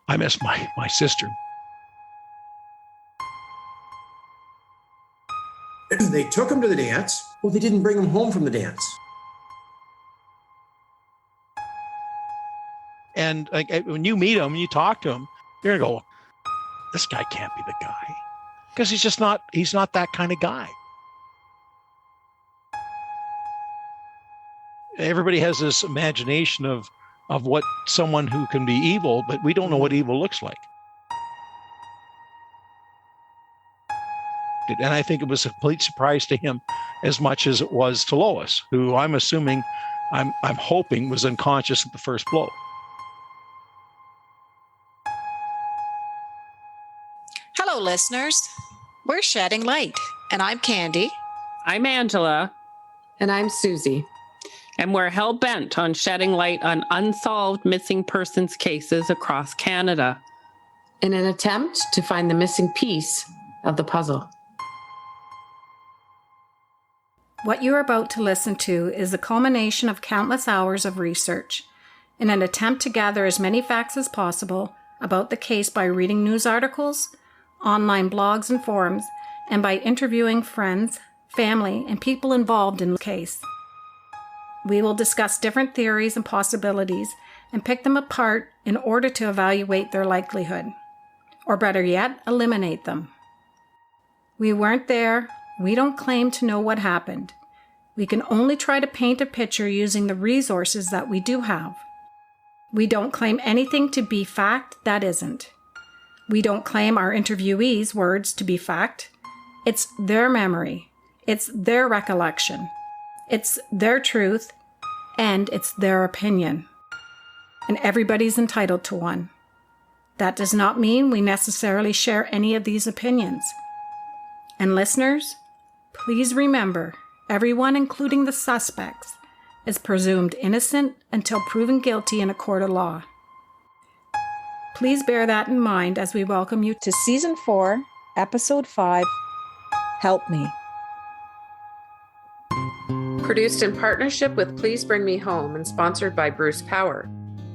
I miss my sister. They took him to the dance. Well, they didn't bring him home from the dance. And like when you meet him, you talk to him, you're gonna go, this guy can't be the guy, because he's not that kind of guy. Everybody has this imagination of what someone who can be evil, but we don't know what evil looks like. And I think it was a complete surprise to him as much as it was to Lois, who I'm hoping was unconscious at the first blow. Hello, listeners. We're Shedding Light, and I'm Candy. I'm Angela. And I'm Susie. And we're hell-bent on shedding light on unsolved missing persons cases across Canada, in an attempt to find the missing piece of the puzzle. What you are about to listen to is the culmination of countless hours of research in an attempt to gather as many facts as possible about the case by reading news articles, online blogs and forums, and by interviewing friends, family, and people involved in the case. We will discuss different theories and possibilities and pick them apart in order to evaluate their likelihood, or better yet, eliminate them. We weren't there. We don't claim to know what happened. We can only try to paint a picture using the resources that we do have. We don't claim anything to be fact that isn't. We don't claim our interviewees' words to be fact. It's their memory. It's their recollection. It's their truth, and it's their opinion. And everybody's entitled to one. That does not mean we necessarily share any of these opinions. And listeners, please remember, everyone, including the suspects, is presumed innocent until proven guilty in a court of law. Please bear that in mind as we welcome you to Season 4, Episode 5, Help Me. Produced in partnership with Please Bring Me Home and sponsored by Bruce Power.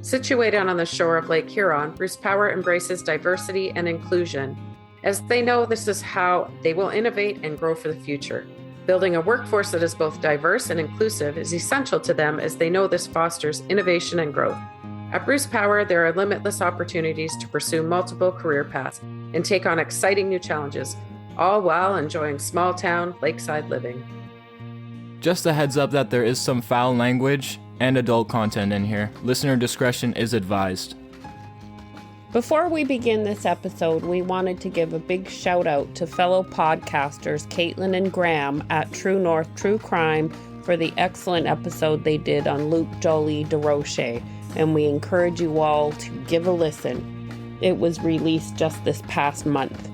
Situated on the shore of Lake Huron, Bruce Power embraces diversity and inclusion, as they know this is how they will innovate and grow for the future. Building a workforce that is both diverse and inclusive is essential to them, as they know this fosters innovation and growth. At Bruce Power, there are limitless opportunities to pursue multiple career paths and take on exciting new challenges, all while enjoying small-town lakeside living. Just a heads up that there is some foul language and adult content in here. Listener discretion is advised. Before we begin this episode, we wanted to give a big shout out to fellow podcasters Caitlin and Graham at True North True Crime for the excellent episode they did on Luc Joly de Rocher, and we encourage you all to give a listen. It was released just this past month.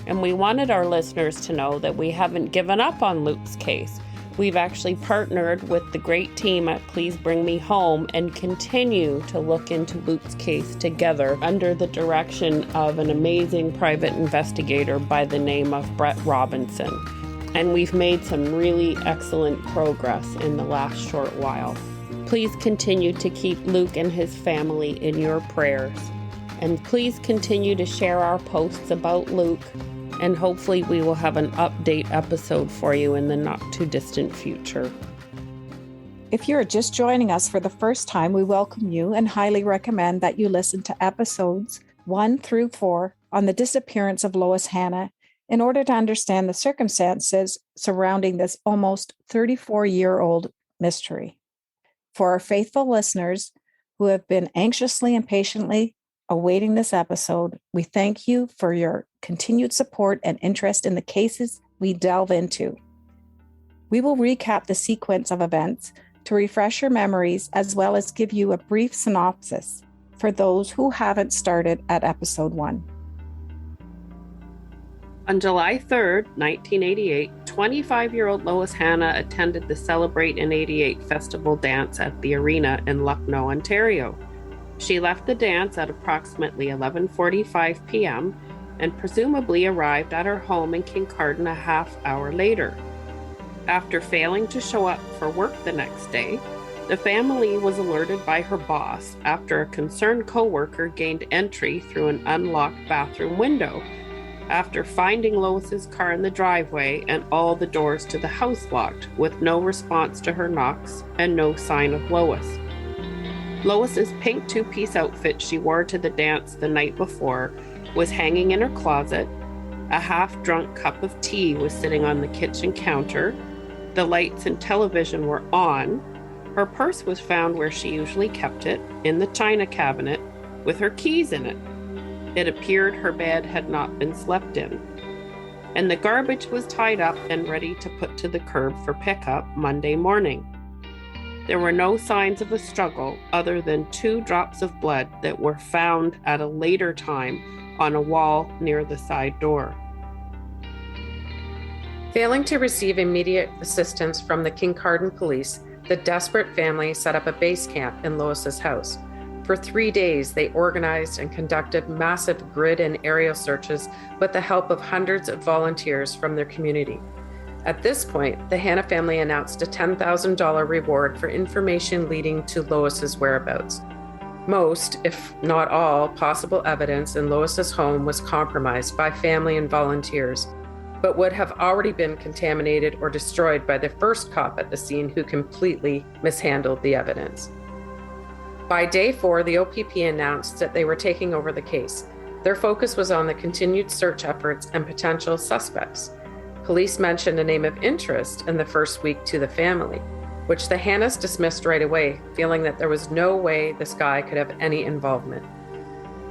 And we wanted our listeners to know that we haven't given up on Luc's case. We've actually partnered with the great team at Please Bring Me Home and continue to look into Luke's case together under the direction of an amazing private investigator by the name of Brett Robinson. And we've made some really excellent progress in the last short while. Please continue to keep Luke and his family in your prayers. And please continue to share our posts about Luke, and hopefully we will have an update episode for you in the not too distant future. If you're just joining us for the first time, we welcome you and highly recommend that you listen to episodes 1 through 4 on the disappearance of Lois Hanna in order to understand the circumstances surrounding this almost 34-year-old mystery. For our faithful listeners who have been anxiously and patiently awaiting this episode, we thank you for your continued support and interest in the cases we delve into. We will recap the sequence of events to refresh your memories, as well as give you a brief synopsis for those who haven't started at episode 1. On July 3rd, 1988, 25-year-old Lois Hanna attended the Celebrate in 88 festival dance at the Arena in Lucknow, Ontario. She left the dance at approximately 11:45 p.m. and presumably arrived at her home in Kincardine a half hour later. After failing to show up for work the next day, The family was alerted by her boss after a concerned coworker gained entry through an unlocked bathroom window after finding Lois's car in the driveway and all the doors to the house locked, with no response to her knocks and no sign of Lois. Lois's pink two-piece outfit she wore to the dance the night before was hanging in her closet. A half-drunk cup of tea was sitting on the kitchen counter. The lights and television were on. Her purse was found where she usually kept it, in the china cabinet, with her keys in it. It appeared her bed had not been slept in. And the garbage was tied up and ready to put to the curb for pickup Monday morning. There were no signs of a struggle other than 2 drops of blood that were found at a later time on a wall near the side door. Failing to receive immediate assistance from the Kincardine police, the desperate family set up a base camp in Lois's house. For 3 days, they organized and conducted massive grid and aerial searches with the help of hundreds of volunteers from their community. At this point, the Hanna family announced a $10,000 reward for information leading to Lois's whereabouts. Most, if not all, possible evidence in Lois's home was compromised by family and volunteers, but would have already been contaminated or destroyed by the first cop at the scene who completely mishandled the evidence. By day 4, the OPP announced that they were taking over the case. Their focus was on the continued search efforts and potential suspects. Police mentioned a name of interest in the first week to the family, which the Hannas dismissed right away, feeling that there was no way this guy could have any involvement.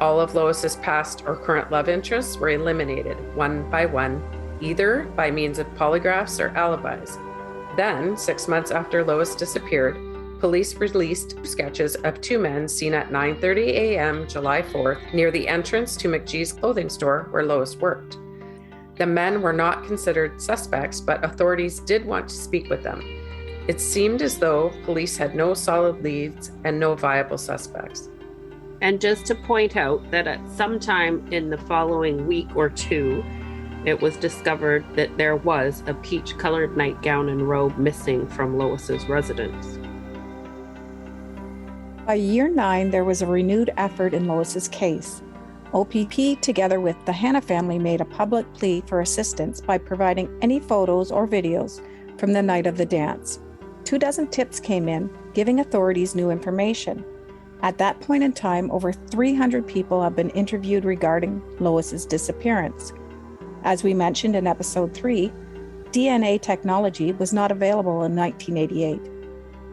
All of Lois's past or current love interests were eliminated one by one, either by means of polygraphs or alibis. Then, 6 months after Lois disappeared, police released sketches of 2 men seen at 9:30 a.m. July 4th near the entrance to McGee's clothing store where Lois worked. The men were not considered suspects, but authorities did want to speak with them. It seemed as though police had no solid leads and no viable suspects. And just to point out that at some time in the following week or 2, it was discovered that there was a peach-colored nightgown and robe missing from Lois's residence. By year 9, there was a renewed effort in Lois's case. OPP, together with the Hanna family, made a public plea for assistance by providing any photos or videos from the night of the dance. 24 tips came in, giving authorities new information. At that point in time, over 300 people have been interviewed regarding Lois's disappearance. As we mentioned in episode 3, DNA technology was not available in 1988.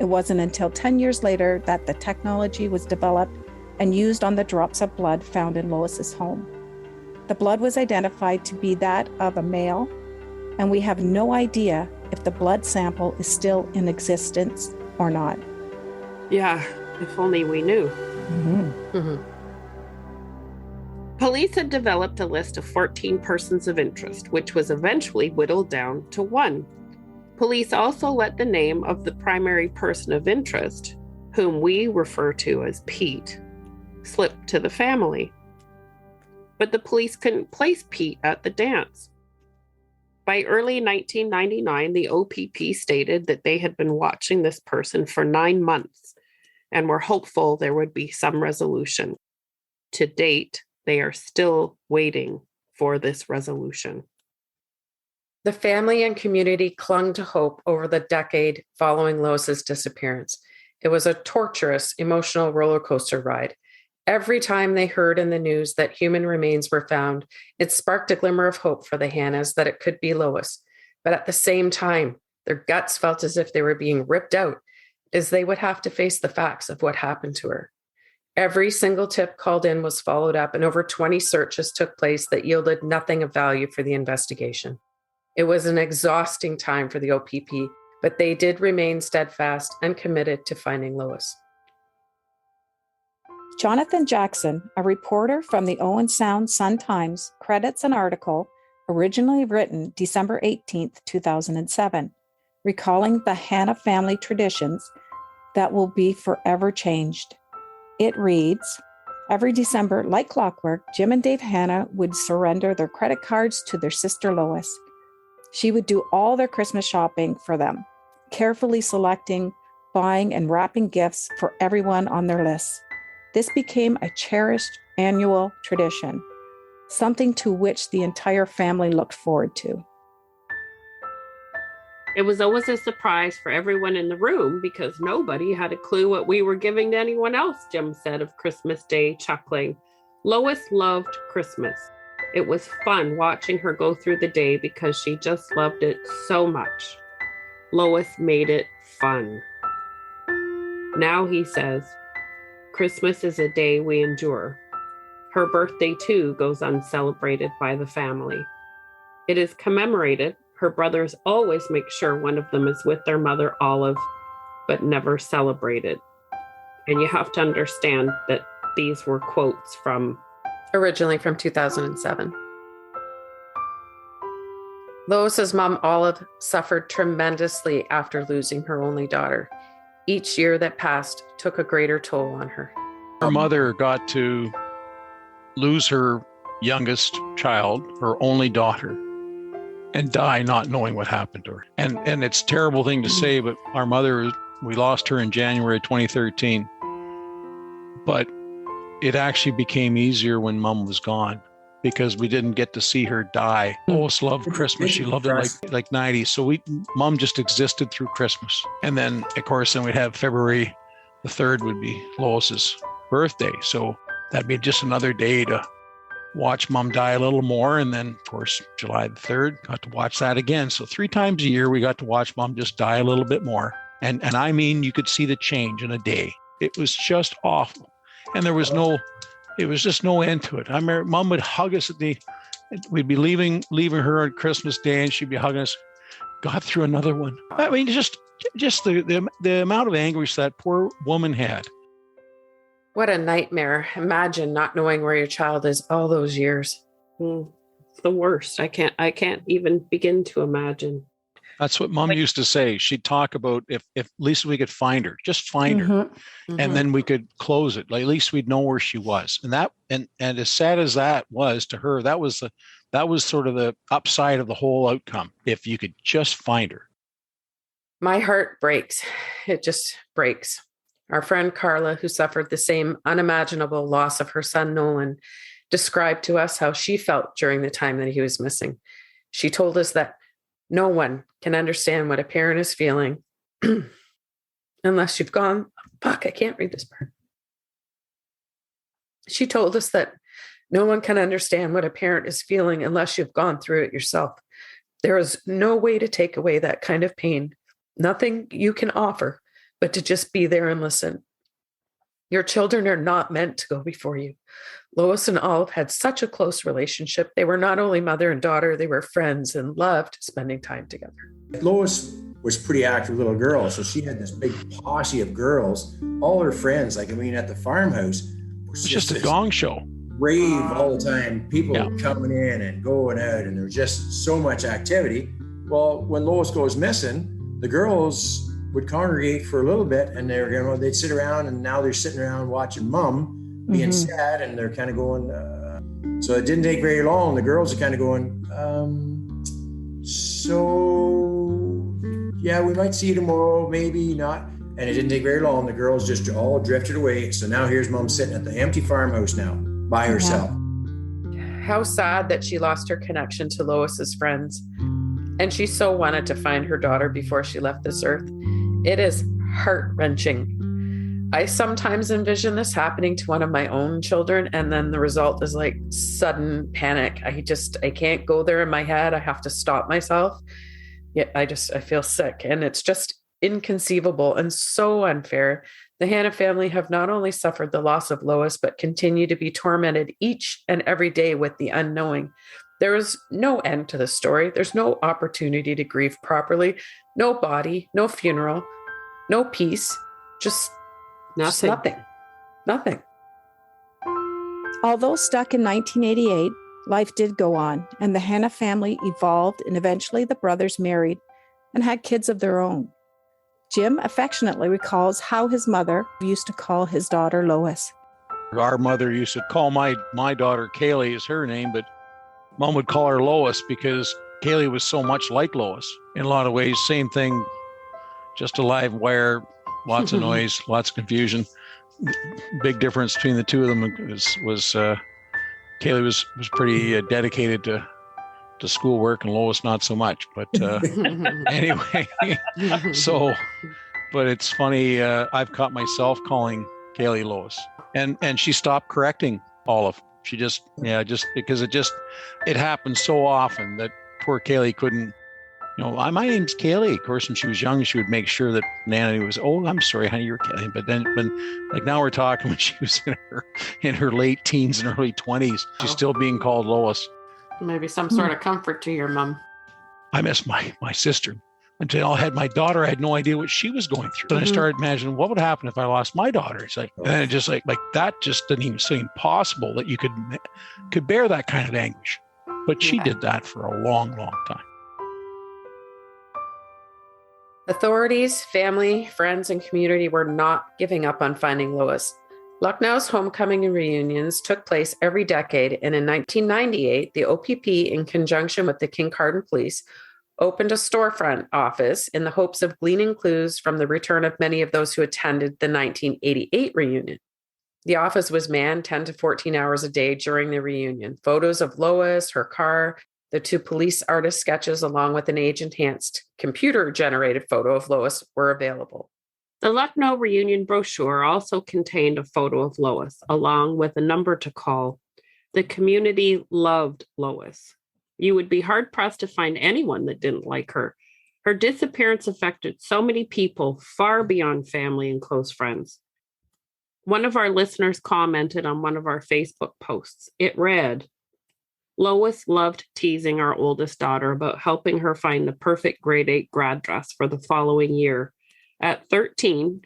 It wasn't until 10 years later that the technology was developed and used on the drops of blood found in Lois's home. The blood was identified to be that of a male, and we have no idea if the blood sample is still in existence or not. Yeah, if only we knew. Police had developed a list of 14 persons of interest, which was eventually whittled down to 1. Police also let the name of the primary person of interest, whom we refer to as Pete, slip to the family. But the police couldn't place Pete at the dance. By early 1999, the OPP stated that they had been watching this person for 9 months and were hopeful there would be some resolution. To date, they are still waiting for this resolution. The family and community clung to hope over the decade following Lois's disappearance. It was a torturous, emotional roller coaster ride. Every time they heard in the news that human remains were found, it sparked a glimmer of hope for the Hannas that it could be Lois. But at the same time, their guts felt as if they were being ripped out, as they would have to face the facts of what happened to her. Every single tip called in was followed up, and over 20 searches took place that yielded nothing of value for the investigation. It was an exhausting time for the OPP, but they did remain steadfast and committed to finding Lois. Jonathan Jackson, a reporter from the Owen Sound Sun-Times, credits an article originally written December 18, 2007, recalling the Hanna family traditions that will be forever changed. It reads, "Every December, like clockwork, Jim and Dave Hanna would surrender their credit cards to their sister Lois. She would do all their Christmas shopping for them, carefully selecting buying and wrapping gifts for everyone on their lists. This became a cherished annual tradition, something to which the entire family looked forward to. It was always a surprise for everyone in the room because nobody had a clue what we were giving to anyone else, Jim said of Christmas Day, chuckling. Lois loved Christmas. It was fun watching her go through the day because she just loved it so much. Lois made it fun. Now he says, Christmas is a day we endure. Her birthday, too, goes uncelebrated by the family. It is commemorated. Her brothers always make sure one of them is with their mother, Olive, but never celebrated. And you have to understand that these were quotes from Originally from 2007. Lois's mom, Olive, suffered tremendously after losing her only daughter. Each year that passed took a greater toll on her. Her mother got to lose her youngest child, her only daughter, and die not knowing what happened to her. And it's a terrible thing to say, but our mother, we lost her in January 2013. But it actually became easier when Mom was gone because we didn't get to see her die. Lois loved Christmas. She loved it like 90. So Mom just existed through Christmas. And then, of course, then we'd have February the 3rd would be Lois's birthday. So that'd be just another day to watch Mom die a little more. And then, of course, July the 3rd, got to watch that again. So 3 times a year, we got to watch Mom just die a little bit more. And I mean, you could see the change in a day. It was just awful. And there was just no end to it. I remember Mom would hug us we'd be leaving her on Christmas Day and she'd be hugging us. Got through another one. I mean, just the amount of anguish that poor woman had. What a nightmare. Imagine not knowing where your child is all those years. It's the worst. I can't even begin to imagine. That's what Mom used to say. She'd talk about if at least we could find her, just find her. Mm-hmm. And then we could close it. Like, at least we'd know where she was. And as sad as that was to her, that was sort of the upside of the whole outcome. If you could just find her. My heart breaks. It just breaks. Our friend Carla, who suffered the same unimaginable loss of her son, Nolan, described to us how she felt during the time that he was missing. She told us that no one can understand what a parent is feeling unless you've gone, I can't read this part. She told us that no one can understand what a parent is feeling unless you've gone through it yourself. There is no way to take away that kind of pain. Nothing you can offer but to just be there and listen. Your children are not meant to go before you. Lois and Olive had such a close relationship. They were not only mother and daughter, they were friends and loved spending time together. Lois was a pretty active little girl, so she had this big posse of girls. All her friends, at the farmhouse, It's just a gong show. Rave all the time. People coming in and going out, and there was just so much activity. Well, when Lois goes missing, the girls would congregate for a little bit, and they'd sit around, and now they're sitting around watching Mom being sad, and they're kind of going. So it didn't take very long. The girls are kind of going. We might see you tomorrow, maybe not. And it didn't take very long. The girls just all drifted away. So now here's Mom sitting at the empty farmhouse now by herself. How sad that she lost her connection to Lois's friends. And she so wanted to find her daughter before she left this earth. It is heart-wrenching. I sometimes envision this happening to one of my own children, and then the result is like sudden panic. I can't go there in my head. I have to stop myself. Yet I feel sick, and it's just inconceivable and so unfair. The Hanna family have not only suffered the loss of Lois, but continue to be tormented each and every day with the unknowing. There is no end to the story. There's no opportunity to grieve properly, no body, no funeral, no peace, just nothing. Although stuck in 1988, life did go on, and the Hanna family evolved, and eventually the brothers married and had kids of their own. Jim affectionately recalls how his mother used to call his daughter Lois. Our mother used to call my daughter Kaylee is her name, but Mom would call her Lois because Kaylee was so much like Lois in a lot of ways. Same thing, just a live wire, lots of noise, lots of confusion. Big difference between the two of them was Kaylee was pretty dedicated to schoolwork, and Lois not so much. But anyway, but it's funny. I've caught myself calling Kaylee Lois, and she stopped correcting Olive. She just because it happens so often that poor Kaylee couldn't. My name's Kaylee. Of course, when she was young, she would make sure that Nana was, oh, I'm sorry, honey, you're Kaylee. But then now we're talking when she was in her late teens and early 20s, she's still being called Lois. Maybe some sort of comfort to your mom. I miss my sister. Until I had my daughter, I had no idea what she was going through. And I started imagining what would happen if I lost my daughter. It's like, and it just like that just didn't even seem possible that you could bear that kind of anguish. But she did that for a long, long time. Authorities, family, friends, and community were not giving up on finding Lois. Lucknow's homecoming reunions took place every decade, and in 1998, the OPP, in conjunction with the Kincardine police, opened a storefront office in the hopes of gleaning clues from the return of many of those who attended the 1988 reunion. The office was manned 10 to 14 hours a day during the reunion. Photos of Lois, her car, the two police artist sketches, along with an age-enhanced computer-generated photo of Lois, were available. The Lucknow reunion brochure also contained a photo of Lois, along with a number to call. The community loved Lois. You would be hard-pressed to find anyone that didn't like her. Her disappearance affected so many people, far beyond family and close friends. One of our listeners commented on one of our Facebook posts. It read, Lois loved teasing our oldest daughter about helping her find the perfect grade 8 grad dress for the following year. At 13,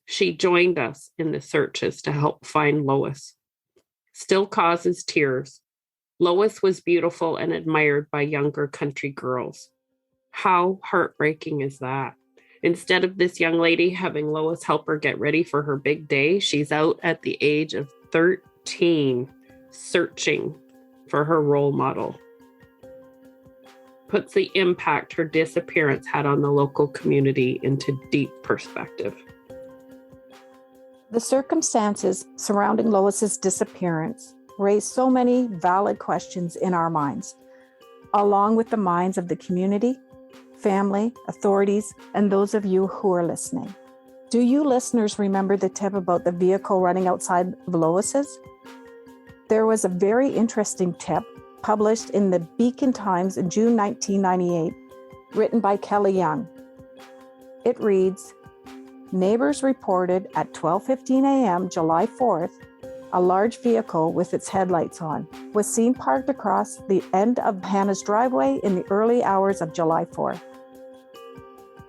she joined us in the searches to help find Lois. Still causes tears. Lois was beautiful and admired by younger country girls. How heartbreaking is that? Instead of this young lady having Lois help her get ready for her big day, she's out at the age of 13 searching for her role model. Puts the impact her disappearance had on the local community into deep perspective. The circumstances surrounding Lois's disappearance raise so many valid questions in our minds, along with the minds of the community, family, authorities, and those of you who are listening. Do you listeners remember the tip about the vehicle running outside of Lois's? There was a very interesting tip published in the Beacon Times in June 1998, written by Kelly Young. It reads, neighbors reported at 12:15 a.m. July 4th, a large vehicle with its headlights on was seen parked across the end of Hannah's driveway in the early hours of July 4th.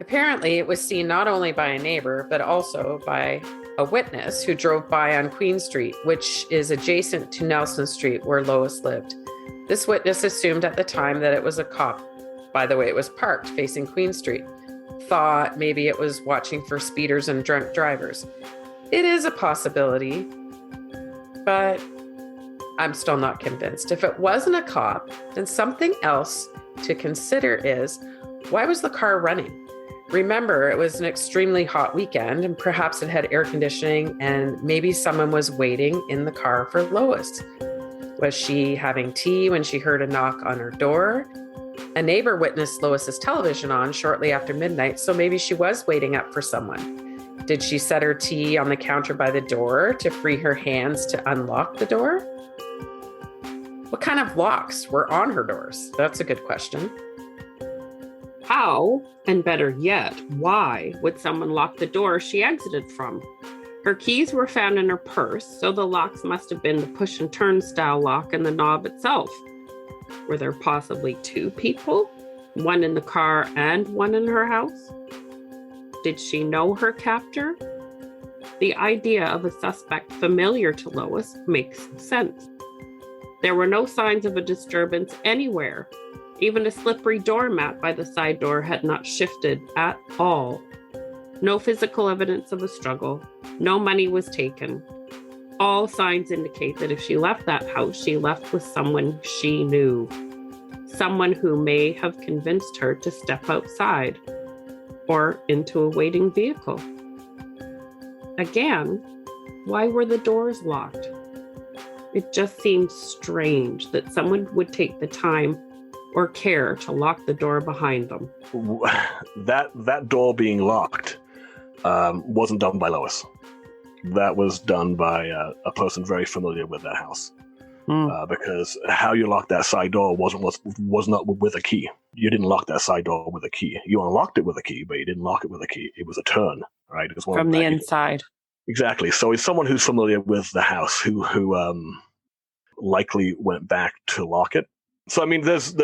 Apparently, it was seen not only by a neighbor, but also by a witness who drove by on Queen Street, which is adjacent to Nelson Street, where Lois lived. This witness assumed at the time that it was a cop. By the way, it was parked facing Queen Street. Thought maybe it was watching for speeders and drunk drivers. It is a possibility, but I'm still not convinced. If it wasn't a cop, then something else to consider is, why was the car running? Remember, it was an extremely hot weekend, and perhaps it had air conditioning, and maybe someone was waiting in the car for Lois. Was she having tea when she heard a knock on her door? A neighbor witnessed Lois's television on shortly after midnight, so maybe she was waiting up for someone. Did she set her tea on the counter by the door to free her hands to unlock the door? What kind of locks were on her doors? That's a good question. How, and better yet, why would someone lock the door she exited from? Her keys were found in her purse, so the locks must have been the push and turn style lock and the knob itself. Were there possibly two people? One in the car and one in her house? Did she know her captor? The idea of a suspect familiar to Lois makes sense. There were no signs of a disturbance anywhere. Even a slippery doormat by the side door had not shifted at all. No physical evidence of a struggle. No money was taken. All signs indicate that if she left that house, she left with someone she knew. Someone who may have convinced her to step outside or into a waiting vehicle. again, why were the doors locked? It just seems strange that someone would take the time or care to lock the door behind them. That door being locked wasn't done by Lois. That was done by a person very familiar with that house. Because how you locked that side door was not with a key. You didn't lock that side door with a key. You unlocked it with a key, but you didn't lock it with a key. It was a turn, right? It was one from the inside. Exactly. So it's someone who's familiar with the house who likely went back to lock it. So I mean, there's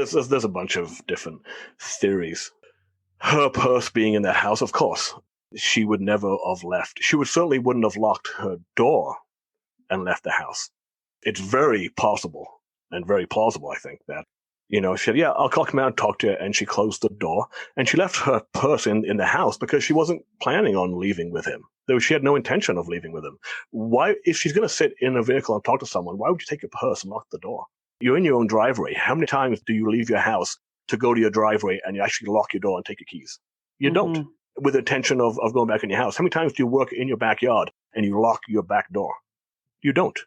a bunch of different theories. Her purse being in that house, of course, she would never have left. She certainly wouldn't have locked her door and left the house. It's very possible and very plausible, I think, that, she said, yeah, I'll come out and talk to you. And she closed the door and she left her purse in the house because she wasn't planning on leaving with him. She had no intention of leaving with him. Why, if she's going to sit in a vehicle and talk to someone, why would you take your purse and lock the door? You're in your own driveway. How many times do you leave your house to go to your driveway and you actually lock your door and take your keys? You don't, with the intention of going back in your house. How many times do you work in your backyard and you lock your back door? You don't.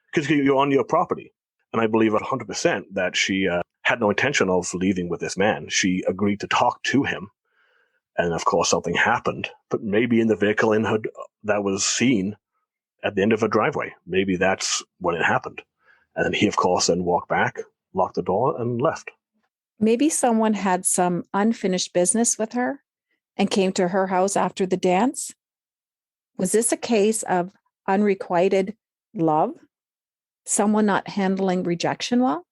Because you're on your property. And I believe 100% that she had no intention of leaving with this man. She agreed to talk to him. And of course, something happened. But maybe in the vehicle in her that was seen at the end of her driveway. Maybe that's when it happened. And then he, of course, then walked back, locked the door, and left. Maybe someone had some unfinished business with her and came to her house after the dance. Was this a case of unrequited love? Someone not handling rejection well?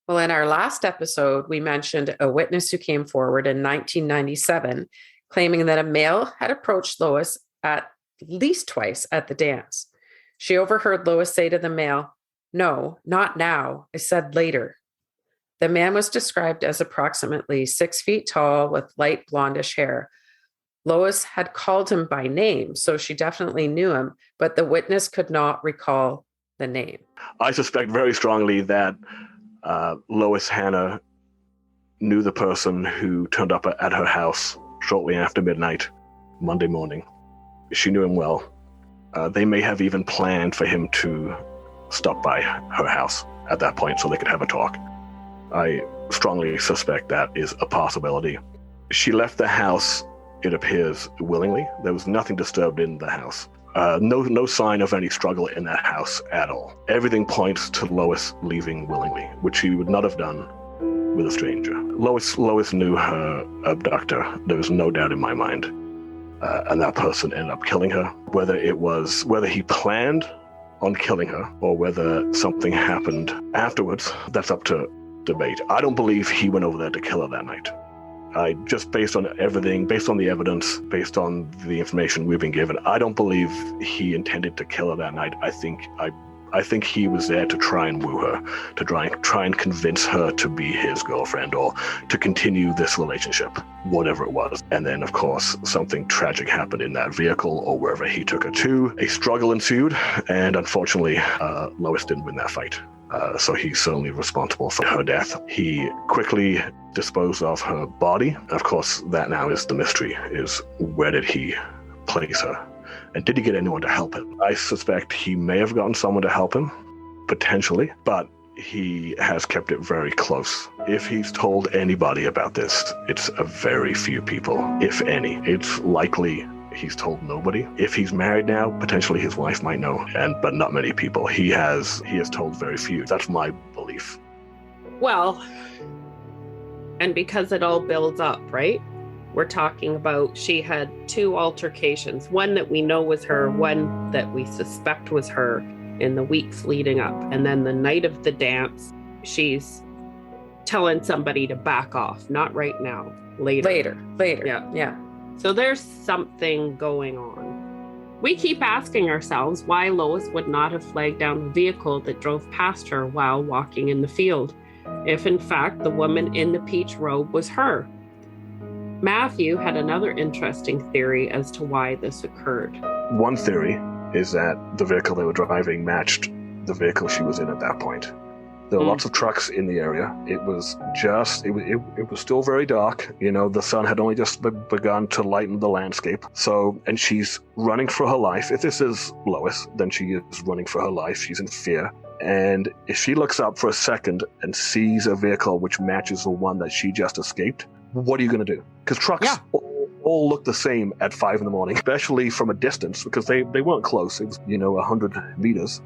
Well, in our last episode, we mentioned a witness who came forward in 1997 claiming that a male had approached Lois at least twice at the dance. She overheard Lois say to the male, "No, not now. I said later." The man was described as approximately 6 feet tall with light blondish hair. Lois had called him by name, so she definitely knew him, but the witness could not recall the name. I suspect very strongly that Lois Hanna knew the person who turned up at her house shortly after midnight, Monday morning. She knew him well. They may have even planned for him to stop by her house at that point so they could have a talk. I strongly suspect that is a possibility. She left the house, it appears, willingly. There was nothing disturbed in the house. No sign of any struggle in that house at all. Everything points to Lois leaving willingly, which she would not have done with a stranger. Lois knew her abductor. There was no doubt in my mind. And that person ended up killing her. Whether he planned on killing her or whether something happened afterwards, that's up to debate. I don't believe he went over there to kill her that night. Just based on everything, based on the evidence, based on the information we've been given, I don't believe he intended to kill her that night. I think he was there to try and woo her, to try and convince her to be his girlfriend or to continue this relationship, whatever it was. And then, of course, something tragic happened in that vehicle or wherever he took her to. A struggle ensued, and unfortunately, Lois didn't win that fight. So he's certainly responsible for her death. He quickly disposed of her body. Of course, that now is the mystery, is where did he place her? And did he get anyone to help him? I suspect he may have gotten someone to help him, potentially, but he has kept it very close. If he's told anybody about this, it's a very few people, if any. It's likely he's told nobody. If he's married now, potentially his wife might know, but not many people. He has told very few. That's my belief. Well, and because it all builds up, right? We're talking about she had 2 altercations, one that we know was her, one that we suspect was her in the weeks leading up. And then the night of the dance, she's telling somebody to back off. Not right now, later. Yeah. So there's something going on. We keep asking ourselves why Lois would not have flagged down the vehicle that drove past her while walking in the field, if in fact the woman in the peach robe was her. Matthew had another interesting theory as to why this occurred. One theory is that the vehicle they were driving matched the vehicle she was in at that point. There were lots of trucks in the area. It was still very dark. The sun had only just begun to lighten the landscape. So, and she's running for her life. If this is Lois, then she is running for her life. She's in fear. And if she looks up for a second and sees a vehicle which matches the one that she just escaped, what are you going to do? Because trucks all look the same at 5 a.m, especially from a distance, because they weren't close. It was, 100 meters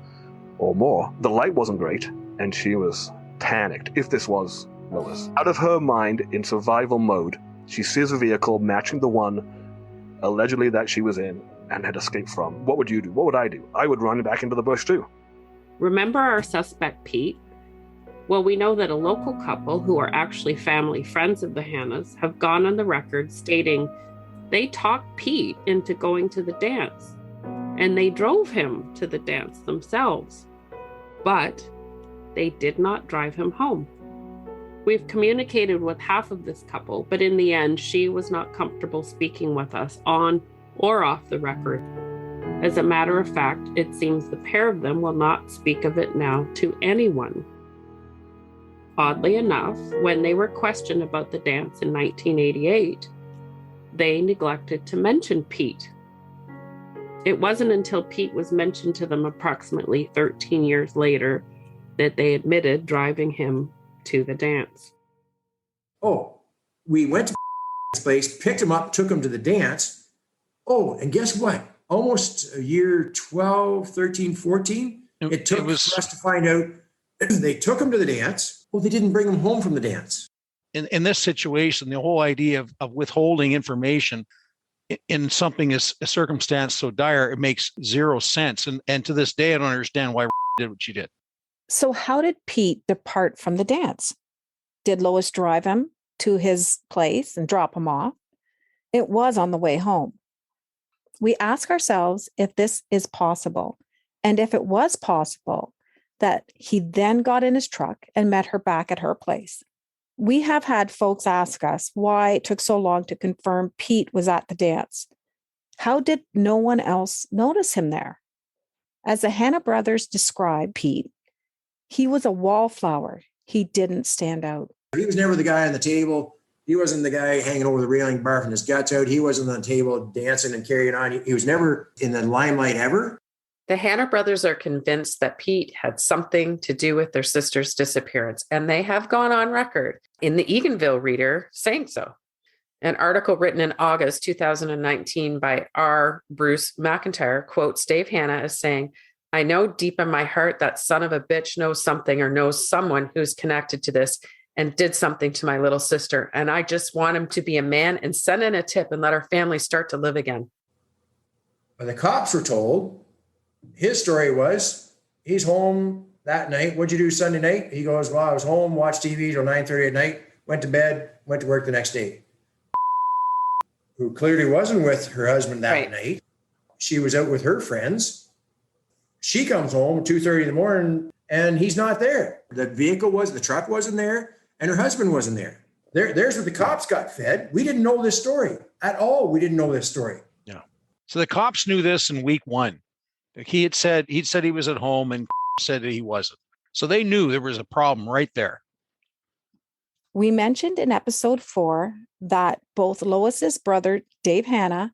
or more. The light wasn't great. And she was panicked, if this was Lois. Out of her mind, in survival mode, she sees a vehicle matching the one allegedly that she was in and had escaped from. What would you do? What would I do? I would run back into the bush too. Remember our suspect, Pete? Well, we know that a local couple who are actually family friends of the Hannas have gone on the record stating they talked Pete into going to the dance, and they drove him to the dance themselves. But they did not drive him home. We've communicated with half of this couple, but in the end, she was not comfortable speaking with us on or off the record. As a matter of fact, it seems the pair of them will not speak of it now to anyone. Oddly enough, when they were questioned about the dance in 1988, they neglected to mention Pete. It wasn't until Pete was mentioned to them approximately 13 years later that they admitted driving him to the dance. Oh, we went to this place, picked him up, took him to the dance. Oh, and guess what? Almost a year 12, 13, 14, it took for us to find out they took him to the dance. Well, they didn't bring him home from the dance. In this situation, the whole idea of withholding information in something as a circumstance so dire, it makes zero sense. And to this day, I don't understand why did what she did. So how did Pete depart from the dance? Did Lois drive him to his place and drop him off? It was on the way home. We ask ourselves if this is possible, and if it was possible, that he then got in his truck and met her back at her place. We have had folks ask us why it took so long to confirm Pete was at the dance. How did no one else notice him there? As the Hanna brothers described Pete, he was a wallflower. He didn't stand out. He was never the guy on the table. He wasn't the guy hanging over the railing, barfing his guts out. He wasn't on the table dancing and carrying on. He was never in the limelight ever. The Hanna brothers are convinced that Pete had something to do with their sister's disappearance, and they have gone on record in the Eganville Reader saying so. An article written in August 2019 by R. Bruce McIntyre quotes Dave Hanna as saying, "I know deep in my heart that son of a bitch knows something or knows someone who's connected to this and did something to my little sister. And I just want him to be a man and send in a tip and let our family start to live again." When the cops were told, his story was, he's home that night. What'd you do Sunday night? He goes, well, I was home, watched TV till 9:30 at night, went to bed, went to work the next day. Who clearly wasn't with her husband that night. She was out with her friends. She comes home at 2:30 in the morning and he's not there. The truck wasn't there and her husband wasn't there. There's what the cops got fed. We didn't know this story at all. We didn't know this story. Yeah. So the cops knew this in week 1. He'd said he was at home and said that he wasn't. So they knew there was a problem right there. We mentioned in episode 4 that both Lois's brother, Dave Hanna,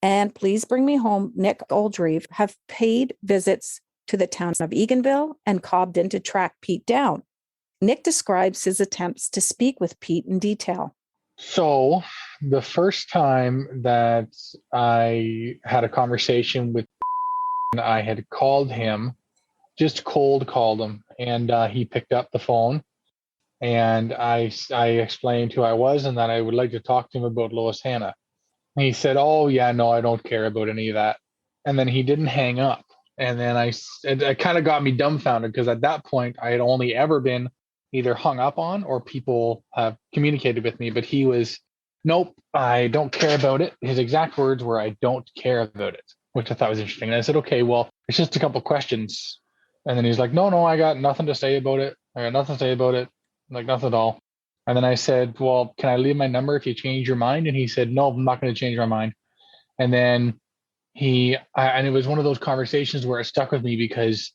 and Please Bring Me Home, Nick Oldreeve, have paid visits to the towns of Eganville and Cobden to track Pete down. Nick describes his attempts to speak with Pete in detail. So the first time that I had a conversation with I had called him, just cold called him, and he picked up the phone. And I explained who I was and that I would like to talk to him about Lois Hanna. And he said, oh, yeah, no, I don't care about any of that. And then he didn't hang up. And then it kind of got me dumbfounded because at that point, I had only ever been either hung up on or people have communicated with me. But he was, nope, I don't care about it. His exact words were, I don't care about it, which I thought was interesting. And I said, okay, well, it's just a couple questions. And then he's like, no, I got nothing to say about it. I got nothing to say about it. Like nothing at all. And then I said, well, can I leave my number if you change your mind? And he said, no, I'm not going to change my mind. And then and it was one of those conversations where it stuck with me because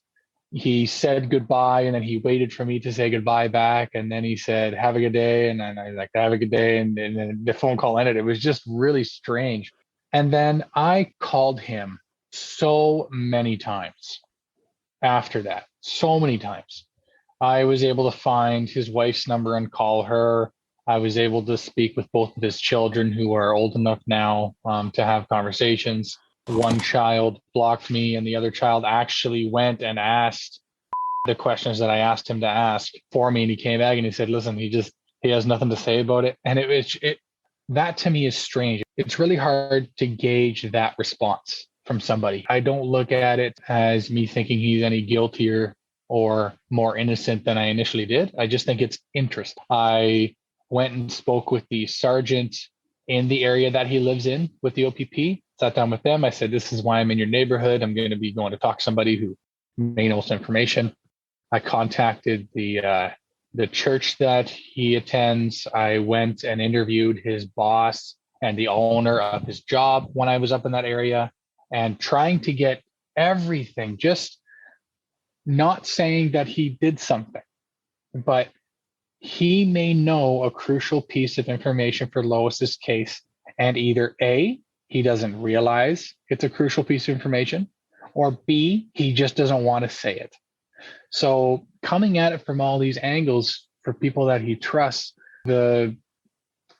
he said goodbye, and then he waited for me to say goodbye back. And then he said, have a good day. And then I was like, have a good day. And then the phone call ended. It was just really strange. And then I called him so many times after that, so many times. I was able to find his wife's number and call her. I was able to speak with both of his children, who are old enough now to have conversations. One child blocked me, and the other child actually went and asked the questions that I asked him to ask for me. And he came back and he said, listen, he has nothing to say about it. And that to me is strange. It's really hard to gauge that response from somebody. I don't look at it as me thinking he's any guiltier or more innocent than I initially did. I just think it's interest. I went and spoke with the sergeant in the area that he lives in with the OPP, sat down with them. I said, this is why I'm in your neighborhood. I'm going to be going to talk to somebody who may know some information. I contacted the church that he attends. I went and interviewed his boss and the owner of his job when I was up in that area, and trying to get everything, just not saying that he did something, but he may know a crucial piece of information for Lois's case, and either A, he doesn't realize it's a crucial piece of information, or B, he just doesn't want to say it. So coming at it from all these angles for people that he trusts, the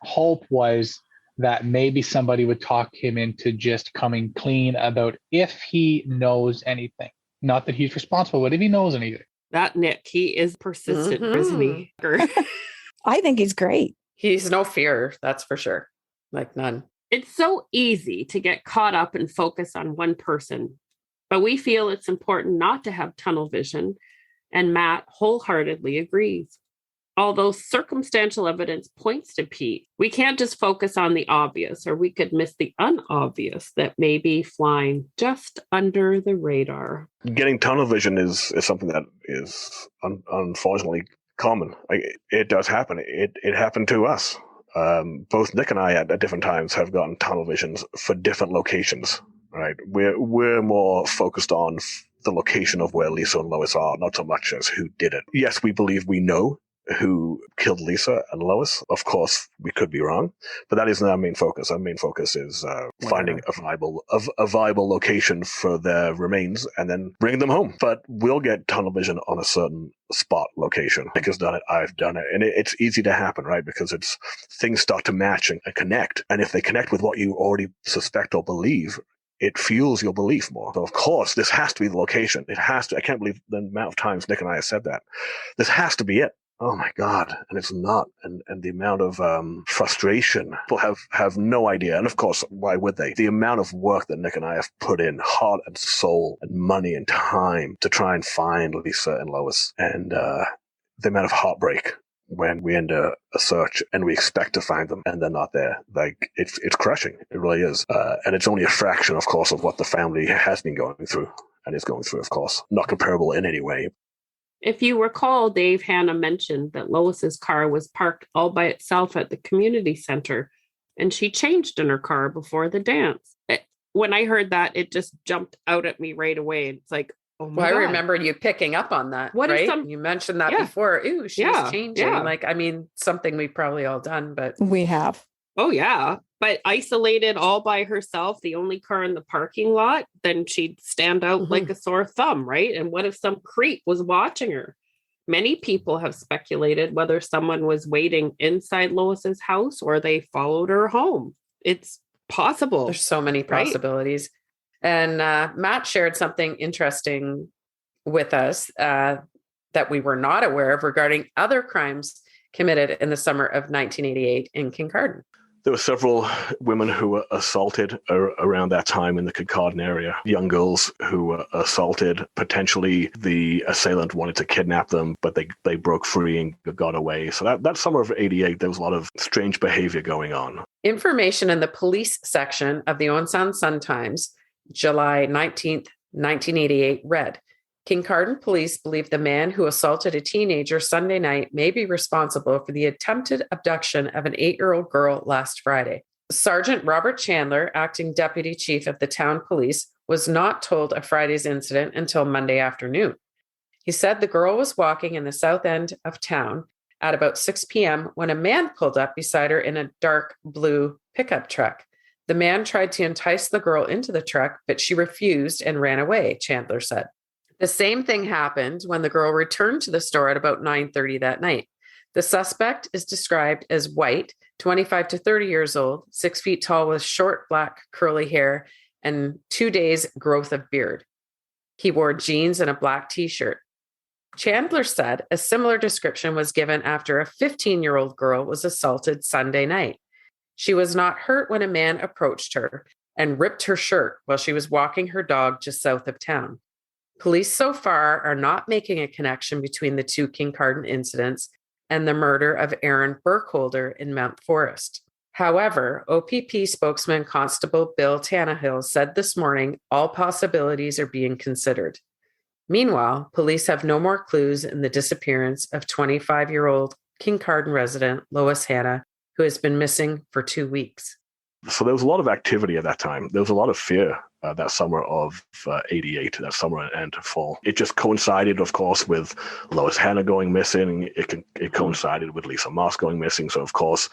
hope was that maybe somebody would talk him into just coming clean about if he knows anything. Not that he's responsible, but if he knows anything. That Nick, he is persistent, isn't he? I think he's great. He's no fear, that's for sure. Like none. It's so easy to get caught up and focus on one person, but we feel it's important not to have tunnel vision, and Matt wholeheartedly agrees. Although circumstantial evidence points to Pete, we can't just focus on the obvious, or we could miss the unobvious that may be flying just under the radar. Getting tunnel vision is something that is unfortunately common. It does happen. It happened to us. Both Nick and I at different times have gotten tunnel visions for different locations. Right? We're more focused on the location of where Lisa and Lois are, not so much as who did it. Yes, we believe we know who killed Lisa and Lois. Of course, we could be wrong, but that isn't our main focus. Our main focus is finding a viable location for their remains and then bringing them home. But we'll get tunnel vision on a certain spot location. Nick has done it. I've done it. And it's easy to happen, right? Because things start to match and connect. And if they connect with what you already suspect or believe, it fuels your belief more. So of course, this has to be the location. It has to. I can't believe the amount of times Nick and I have said that. This has to be it. Oh my God. And it's not. And the amount of frustration, people have no idea. And of course, why would they? The amount of work that Nick and I have put in, heart and soul and money and time to try and find Lisa and Lois, and the amount of heartbreak when we end a search and we expect to find them and they're not there. Like it's crushing. It really is. And it's only a fraction, of course, of what the family has been going through and is going through, of course. Not comparable in any way. If you recall, Dave Hanna mentioned that Lois's car was parked all by itself at the community center, and she changed in her car before the dance. When I heard that, it just jumped out at me right away. It's like, oh my God. I remember you picking up on that, what right? Is you mentioned that before. Ooh, she's changing. Yeah. Like, I mean, something we've probably all done, but... We have. Oh, yeah. But isolated all by herself, the only car in the parking lot, then she'd stand out like a sore thumb, right? And what if some creep was watching her? Many people have speculated whether someone was waiting inside Lois's house or they followed her home. It's possible. There's so many possibilities. Right? And Matt shared something interesting with us that we were not aware of regarding other crimes committed in the summer of 1988 in Kincardine. There were several women who were assaulted around that time in the Kincardine area. Young girls who were assaulted. Potentially the assailant wanted to kidnap them, but they broke free and got away. So that summer of 88, there was a lot of strange behavior going on. Information in the police section of the Onsan Sun-Times, July 19th, 1988 read, Kincardine police believe the man who assaulted a teenager Sunday night may be responsible for the attempted abduction of an 8-year-old girl last Friday. Sergeant Robert Chandler, acting deputy chief of the town police, was not told of Friday's incident until Monday afternoon. He said the girl was walking in the south end of town at about 6 p.m. when a man pulled up beside her in a dark blue pickup truck. The man tried to entice the girl into the truck, but she refused and ran away, Chandler said. The same thing happened when the girl returned to the store at about 9:30 that night. The suspect is described as white, 25 to 30 years old, 6 feet tall with short black curly hair and 2 days growth of beard. He wore jeans and a black t-shirt. Chandler said a similar description was given after a 15-year-old girl was assaulted Sunday night. She was not hurt when a man approached her and ripped her shirt while she was walking her dog just south of town. Police so far are not making a connection between the two Kincardine incidents and the murder of Aaron Burkholder in Mount Forest. However, OPP spokesman Constable Bill Tannehill said this morning all possibilities are being considered. Meanwhile, police have no more clues in the disappearance of 25-year-old Kincardine resident Lois Hanna, who has been missing for 2 weeks. So there was a lot of activity at that time. There was a lot of fear that summer of 88, that summer and fall. It just coincided, of course, with Lois Hanna going missing. It coincided with Lisa Moss going missing. So, of course,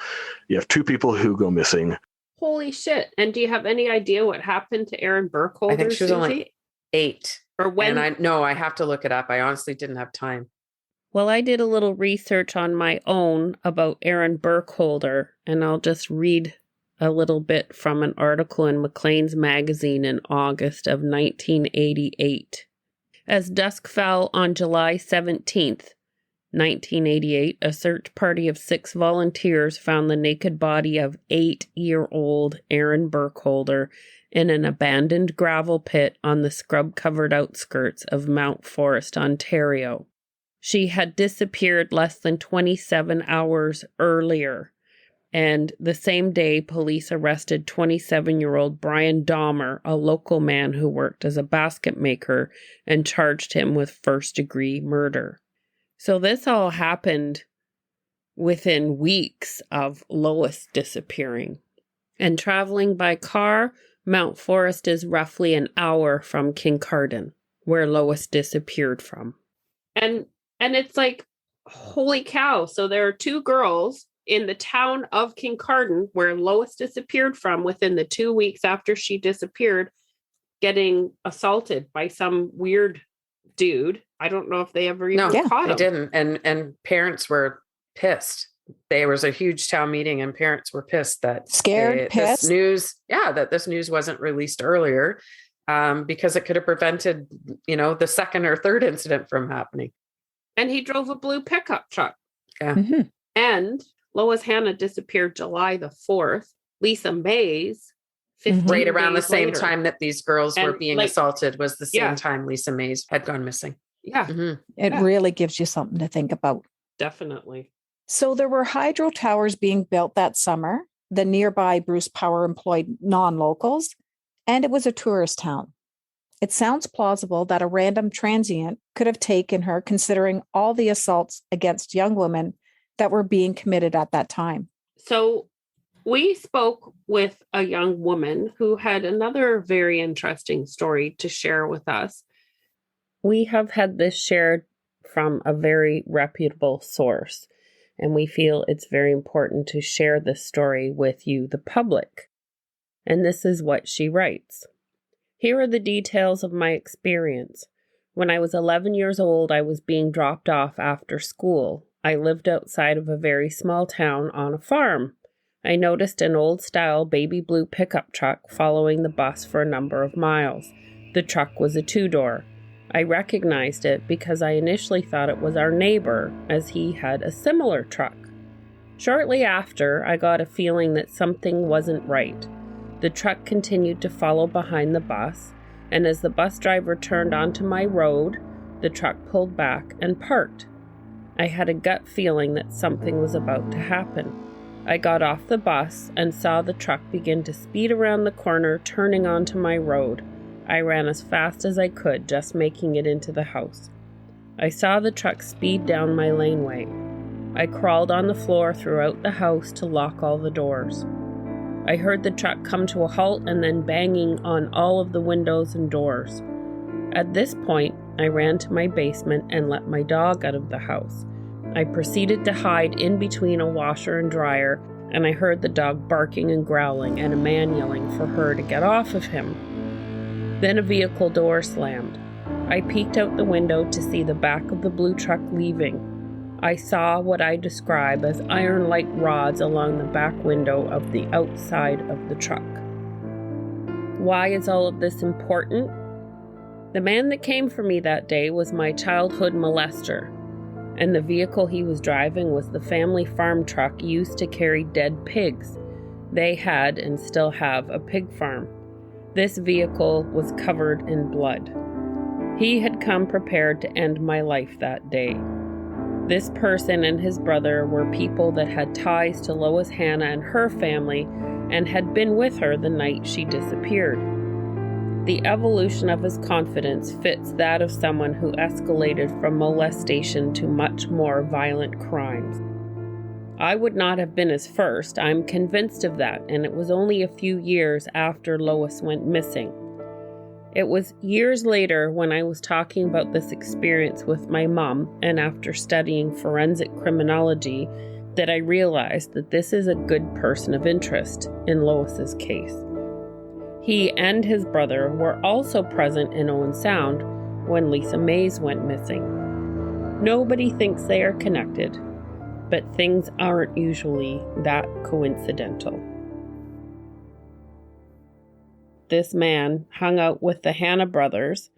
you have two people who go missing. Holy shit. And do you have any idea what happened to Aaron Burkholder? I think she was only 8. Or when? And I have to look it up. I honestly didn't have time. Well, I did a little research on my own about Aaron Burkholder, and I'll just read a little bit from an article in Maclean's magazine in August of 1988. As dusk fell on July 17th, 1988, a search party of 6 volunteers found the naked body of 8-year-old Aaron Burkholder in an abandoned gravel pit on the scrub-covered outskirts of Mount Forest, Ontario. She had disappeared less than 27 hours earlier. And the same day, police arrested 27-year-old Brian Dahmer, a local man who worked as a basket maker, and charged him with first-degree murder. So this all happened within weeks of Lois disappearing. And traveling by car, Mount Forest is roughly an hour from Kincardine, where Lois disappeared from. And it's like, holy cow. So there are 2 girls in the town of Kincardine, where Lois disappeared from, within the 2 weeks after she disappeared, getting assaulted by some weird dude. I don't know if they ever even caught him. They didn't. And parents were pissed. There was a huge town meeting and parents were pissed that pissed. This news wasn't released earlier because it could have prevented, the second or third incident from happening. And he drove a blue pickup truck. Yeah. Mm-hmm. And Lois Hanna disappeared July the 4th. Lisa Mays, 15 right around the days same later. time that these girls were being assaulted was the same time Lisa Mays had gone missing. Yeah. Mm-hmm. It really gives you something to think about. Definitely. So there were hydro towers being built that summer. The nearby Bruce Power employed non-locals, and it was a tourist town. It sounds plausible that a random transient could have taken her, considering all the assaults against young women that were being committed at that time. So we spoke with a young woman who had another very interesting story to share with us. We have had this shared from a very reputable source, and we feel it's very important to share this story with you, the public. And this is what she writes. Here are the details of my experience. When I was 11 years old, I was being dropped off after school. I lived outside of a very small town on a farm. I noticed an old-style baby blue pickup truck following the bus for a number of miles. The truck was a 2-door. I recognized it because I initially thought it was our neighbor, as he had a similar truck. Shortly after, I got a feeling that something wasn't right. The truck continued to follow behind the bus, and as the bus driver turned onto my road, the truck pulled back and parked. I had a gut feeling that something was about to happen. I got off the bus and saw the truck begin to speed around the corner, turning onto my road. I ran as fast as I could, just making it into the house. I saw the truck speed down my laneway. I crawled on the floor throughout the house to lock all the doors. I heard the truck come to a halt and then banging on all of the windows and doors. At this point, I ran to my basement and let my dog out of the house. I proceeded to hide in between a washer and dryer, and I heard the dog barking and growling and a man yelling for her to get off of him. Then a vehicle door slammed. I peeked out the window to see the back of the blue truck leaving. I saw what I describe as iron-like rods along the back window of the outside of the truck. Why is all of this important? The man that came for me that day was my childhood molester, and the vehicle he was driving was the family farm truck used to carry dead pigs. They had and still have a pig farm. This vehicle was covered in blood. He had come prepared to end my life that day. This person and his brother were people that had ties to Lois Hanna and her family and had been with her the night she disappeared. The evolution of his confidence fits that of someone who escalated from molestation to much more violent crimes. I would not have been his first, I'm convinced of that, and it was only a few years after Lois went missing. It was years later when I was talking about this experience with my mom, and after studying forensic criminology, that I realized that this is a good person of interest in Lois's case. He and his brother were also present in Owen Sound when Lisa Mays went missing. Nobody thinks they are connected, but things aren't usually that coincidental. This man hung out with the Hanna brothers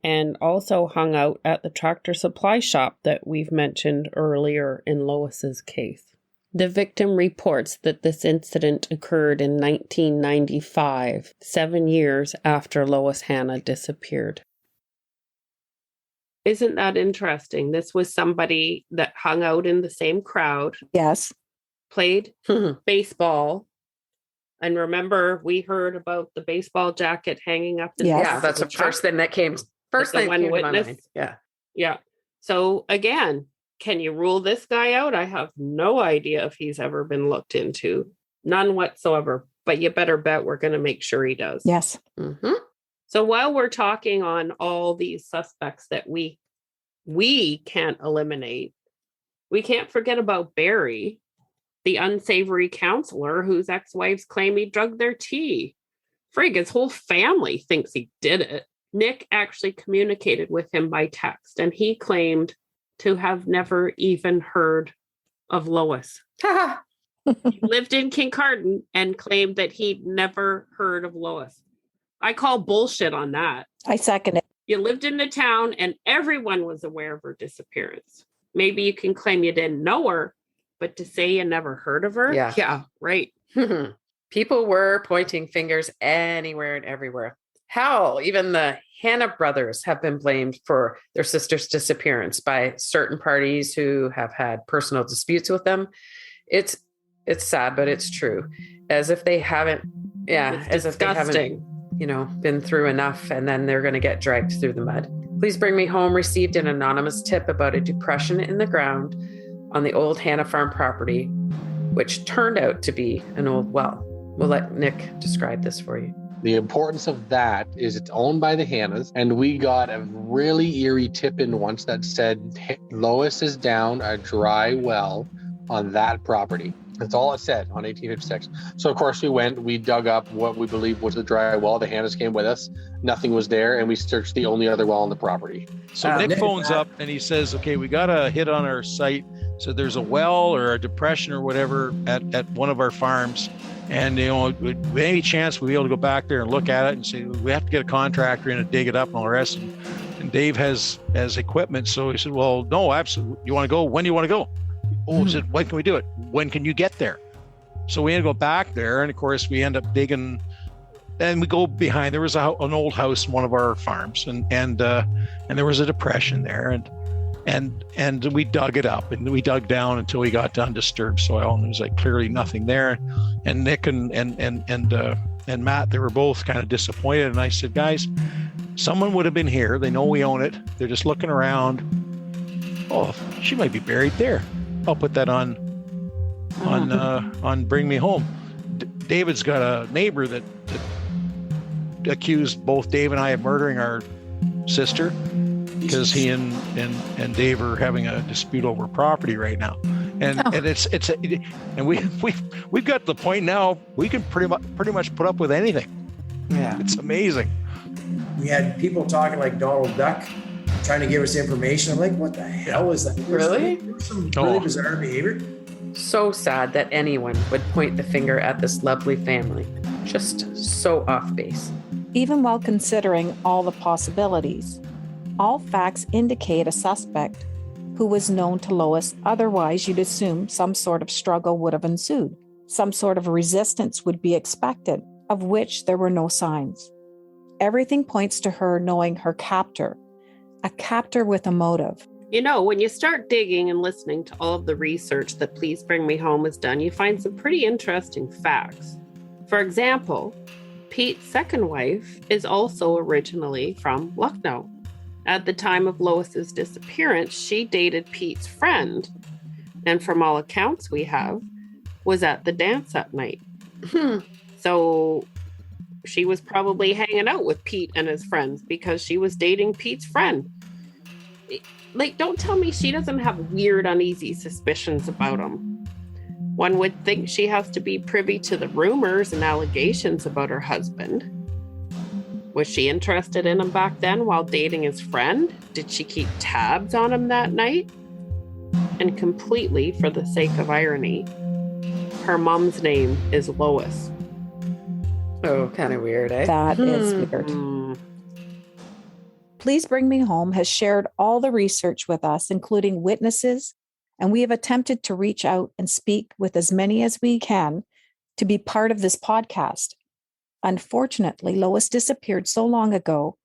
and also hung out at the tractor supply shop that we've mentioned earlier in Lois's case. The victim reports that this incident occurred in 1995, 7 years after Lois Hanna disappeared. Isn't that interesting? This was somebody that hung out in the same crowd. Yes. Played baseball. And remember, we heard about the baseball jacket hanging up. Yeah, that's the first thing that came. First thing that came to my mind. Yeah. So again, can you rule this guy out? I have no idea if he's ever been looked into. None whatsoever. But you better bet we're going to make sure he does. Yes. Mm-hmm. So while we're talking on all these suspects that we can't eliminate, we can't forget about Barry, the unsavory counselor whose ex-wives claim he drugged their tea. Frig, his whole family thinks he did it. Nick actually communicated with him by text, and he claimed to have never even heard of Lois. He lived in Kincardine and claimed that he'd never heard of Lois. I call bullshit on that. I second it. You lived in the town and everyone was aware of her disappearance. Maybe you can claim you didn't know her, but to say you never heard of her? Yeah, right. People were pointing fingers anywhere and everywhere. Hell, even the Hanna brothers have been blamed for their sister's disappearance by certain parties who have had personal disputes with them. It's sad, but it's true. As if they haven't, if they haven't, been through enough, and then they're going to get dragged through the mud. Please Bring Me Home received an anonymous tip about a depression in the ground on the old Hanna farm property, which turned out to be an old well. We'll let Nick describe this for you. The importance of that is it's owned by the Hannas, and we got a really eerie tip in once that said Lois is down a dry well on that property. That's all it said on 1856. So of course we dug up what we believe was the dry well. The Hannas came with us. Nothing was there, and we searched the only other well on the property. So Nick phones up and he says, okay, we got a hit on our site. So there's a well or a depression or whatever at one of our farms. And, with any chance we'll be able to go back there and look at it and say, we have to get a contractor in and dig it up and all the rest. And Dave has equipment. So he said, well, no, absolutely. You want to go? When do you want to go? Oh, he said, when can we do it? When can you get there? So we had to go back there. And of course we end up digging, and we go behind. There was an old house in one of our farms, and there was a depression there, and we dug it up, and we dug down until we got to undisturbed soil, and there was like clearly nothing there. And Nick and Matt, they were both kind of disappointed. And I said, guys, someone would have been here. They know we own it. They're just looking around. Oh, she might be buried there. I'll put that on Bring Me Home. David's got a neighbor that accused both Dave and I of murdering our sister, because he and Dave are having a dispute over property right now, and we've got to the point now we can pretty much put up with anything. Yeah, it's amazing. We had people talking like Donald Duck, trying to give us information. I'm like, what the hell is that? Really? There's some really bizarre behavior. So sad that anyone would point the finger at this lovely family. Just so off base. Even while considering all the possibilities, all facts indicate a suspect who was known to Lois. Otherwise, you'd assume some sort of struggle would have ensued. Some sort of resistance would be expected, of which there were no signs. Everything points to her knowing her captor, a captor with a motive. You know, when you start digging and listening to all of the research that Please Bring Me Home has done, you find some pretty interesting facts. For example, Pete's second wife is also originally from Lucknow. At the time of Lois's disappearance, she dated Pete's friend, and from all accounts we have, was at the dance that night. So she was probably hanging out with Pete and his friends because she was dating Pete's friend. Like, don't tell me she doesn't have weird, uneasy suspicions about him. One would think she has to be privy to the rumors and allegations about her husband. Was she interested in him back then while dating his friend? Did she keep tabs on him that night? And completely for the sake of irony, her mom's name is Lois. Oh, kind of weird, eh? That is weird. Please Bring Me Home has shared all the research with us, including witnesses, and we have attempted to reach out and speak with as many as we can to be part of this podcast. Unfortunately, Lois disappeared so long ago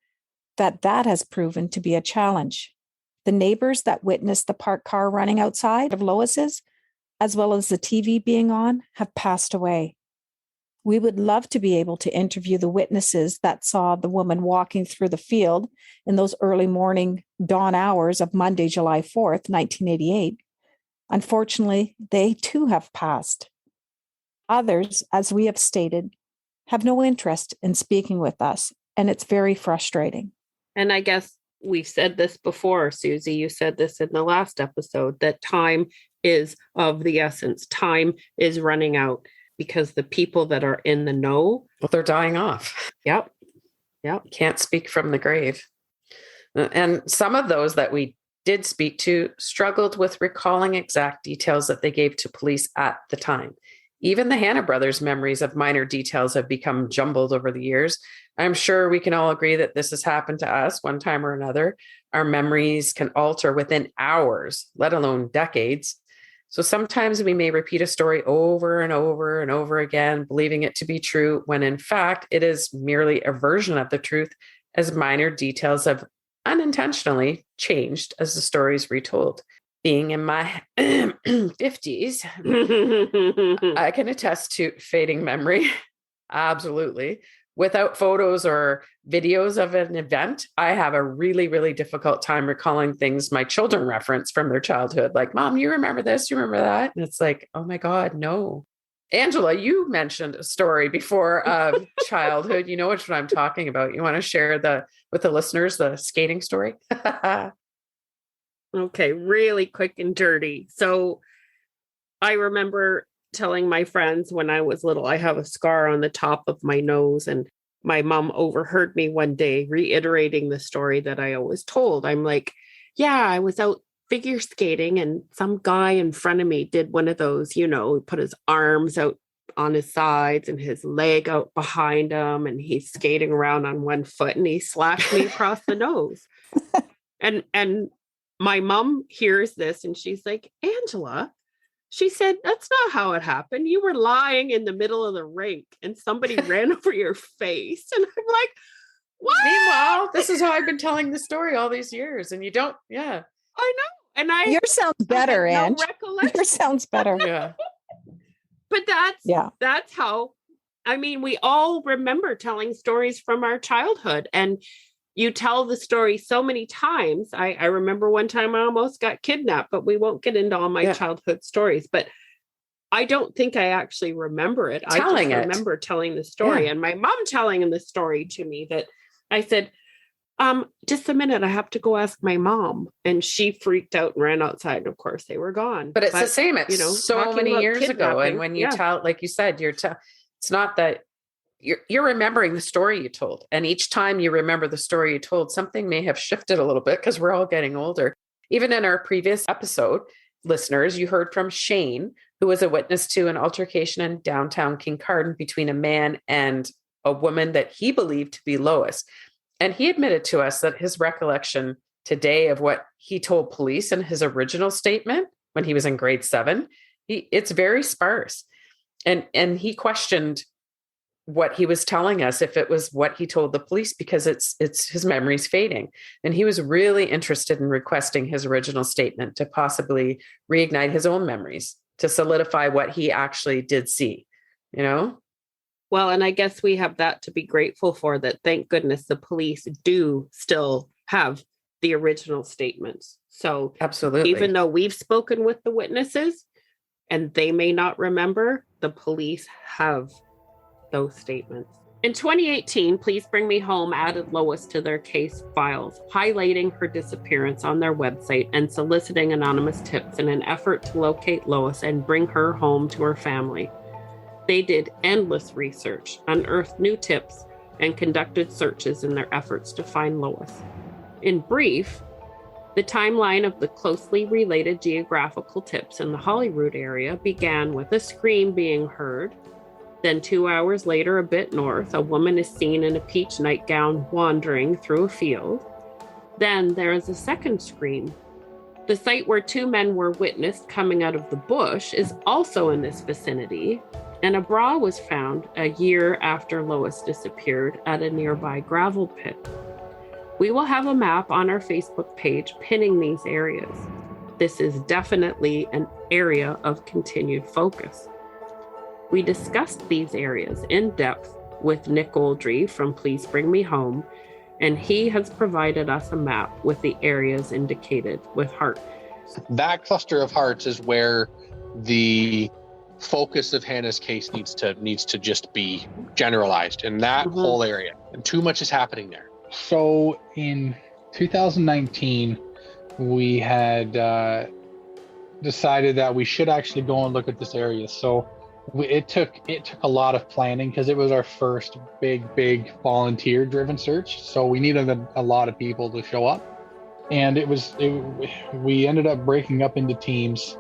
that has proven to be a challenge. The neighbors that witnessed the parked car running outside of Lois's, as well as the TV being on, have passed away. We would love to be able to interview the witnesses that saw the woman walking through the field in those early morning dawn hours of Monday, July 4th, 1988. Unfortunately, they too have passed. Others, as we have stated, have no interest in speaking with us, and it's very frustrating. And I guess we've said this before, Susie, you said this in the last episode, that time is of the essence. Time is running out because the people that are in the know, well, they're dying off. Yep. Can't speak from the grave. And some of those that we did speak to struggled with recalling exact details that they gave to police at the time. Even the Hanna brothers' memories of minor details have become jumbled over the years. I'm sure we can all agree that this has happened to us one time or another. Our memories can alter within hours, let alone decades. So sometimes we may repeat a story over and over and over again, believing it to be true, when in fact it is merely a version of the truth, as minor details have unintentionally changed as the story is retold. Being in my 50s, I can attest to fading memory. Absolutely. Without photos or videos of an event, I have a really, really difficult time recalling things my children reference from their childhood. Like, Mom, you remember this? You remember that? And it's like, oh my God, no. Angela, you mentioned a story before of childhood. You know which one I'm talking about. You want to share with the listeners the skating story? Okay, really quick and dirty. So I remember telling my friends when I was little, I have a scar on the top of my nose, and my mom overheard me one day reiterating the story that I always told. I'm like, yeah, I was out figure skating and some guy in front of me did one of those, put his arms out on his sides and his leg out behind him, and he's skating around on one foot, and he slashed me across the nose. And my mom hears this and she's like, Angela, she said, that's not how it happened. You were lying in the middle of the rink and somebody ran over your face. And I'm like, what? Meanwhile, this is how I've been telling the story all these years. And you don't, yeah. I know. And yours sounds better, Ange. Yours sounds better. Yeah. But that's how, we all remember telling stories from our childhood, and you tell the story so many times. I remember one time I almost got kidnapped, but we won't get into all my childhood stories. But I don't think I actually remember it. I just remember telling the story, and my mom telling the story to me, that I said, Just a minute, I have to go ask my mom. And she freaked out and ran outside. Of course, they were gone. But it's the same. It's so many years ago. And when you tell, like you said, it's not that you're remembering the story you told. And each time you remember the story you told, something may have shifted a little bit because we're all getting older. Even in our previous episode, listeners, you heard from Shane, who was a witness to an altercation in downtown Kincardine between a man and a woman that he believed to be Lois. And he admitted to us that his recollection today of what he told police in his original statement when he was in grade 7, it's very sparse. And he questioned what he was telling us, if it was what he told the police, because it's his memory's fading. And he was really interested in requesting his original statement to possibly reignite his own memories, to solidify what he actually did see, Well, and I guess we have that to be grateful for, that thank goodness the police do still have the original statements. So absolutely, even though we've spoken with the witnesses and they may not remember, the police have those statements. In 2018, Please Bring Me Home added Lois to their case files, highlighting her disappearance on their website and soliciting anonymous tips in an effort to locate Lois and bring her home to her family. They did endless research, unearthed new tips, and conducted searches in their efforts to find Lois. In brief, the timeline of the closely related geographical tips in the Holyrood area began with a scream being heard. Then 2 hours later, a bit north, a woman is seen in a peach nightgown wandering through a field. Then there is a second scream. The site where 2 men were witnessed coming out of the bush is also in this vicinity, and a bra was found a year after Lois disappeared at a nearby gravel pit. We will have a map on our Facebook page pinning these areas. This is definitely an area of continued focus. We discussed these areas in depth with Nick Oldry from Please Bring Me Home, and he has provided us a map with the areas indicated with heart. That cluster of hearts is where the focus of Hannah's case needs to just be generalized in that whole area. And too much is happening there. So in 2019, we had decided that we should actually go and look at this area. So it took a lot of planning because it was our first big volunteer driven search. So we needed a lot of people to show up. And we ended up breaking up into teams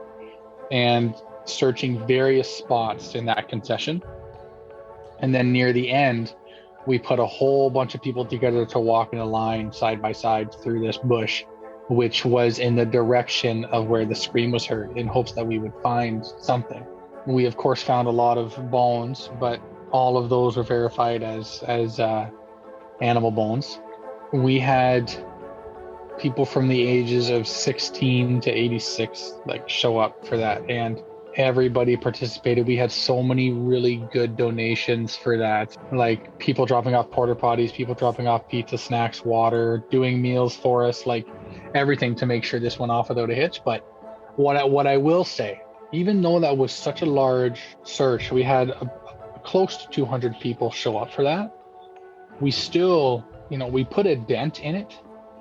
and searching various spots in that concession. And then near the end, we put a whole bunch of people together to walk in a line side by side through this bush, which was in the direction of where the scream was heard, in hopes that we would find something. We of course found a lot of bones, but all of those were verified as animal bones. We had people from the ages of 16 to 86 show up for that, and everybody participated. We had so many really good donations for that, like people dropping off porta potties, people dropping off pizza, snacks, water, doing meals for us, everything to make sure this went off without a hitch. But what I will say, even though that was such a large search, we had close to 200 people show up for that. We still, we put a dent in it,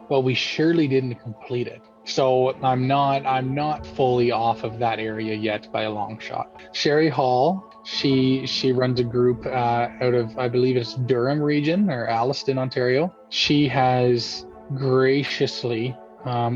but we surely didn't complete it. So I'm not fully off of that area yet by a long shot. Sherry Hall, she runs a group out of, I believe it's Durham region or Alliston, Ontario. She has graciously,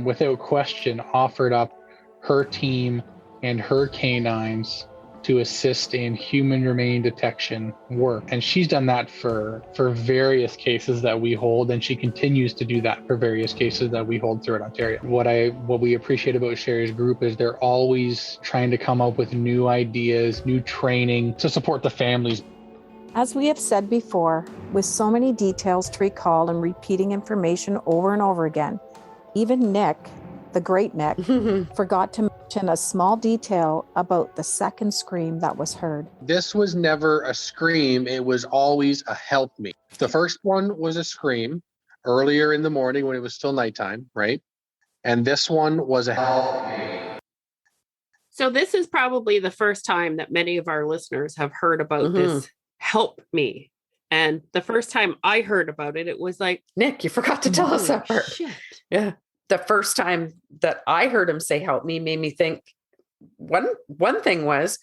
without question, offered up her team and her canines to assist in human remain detection work. And she's done that for various cases that we hold, and she continues to do that for various cases that we hold throughout Ontario. What we appreciate about Sherry's group is they're always trying to come up with new ideas, new training to support the families. As we have said before, with so many details to recall and repeating information over and over again, even Nick, the great Nick, forgot to mention a small detail about the second scream that was heard. This was never a scream. It was always a help me. The first one was a scream earlier in the morning when it was still nighttime, right? And this one was a help me. So this is probably the first time that many of our listeners have heard about this help me. And the first time I heard about it, it was like, Nick, you forgot to tell us that part. Shit. Yeah. The first time that I heard him say help me made me think one thing was,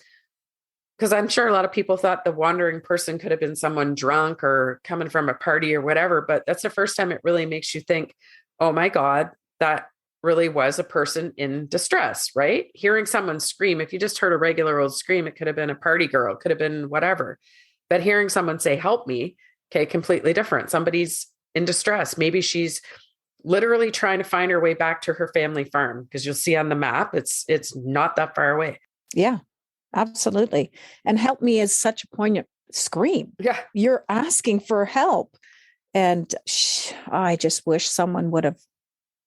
because I'm sure a lot of people thought the wandering person could have been someone drunk or coming from a party or whatever, but that's the first time it really makes you think, oh my God, that really was a person in distress, right? Hearing someone scream, if you just heard a regular old scream, it could have been a party girl, it could have been whatever. But hearing someone say, help me, okay, completely different. Somebody's in distress. Maybe she's literally trying to find her way back to her family farm, because you'll see on the map, it's not that far away. Yeah, absolutely. And help me is such a poignant scream. Yeah. You're asking for help. And I just wish someone would have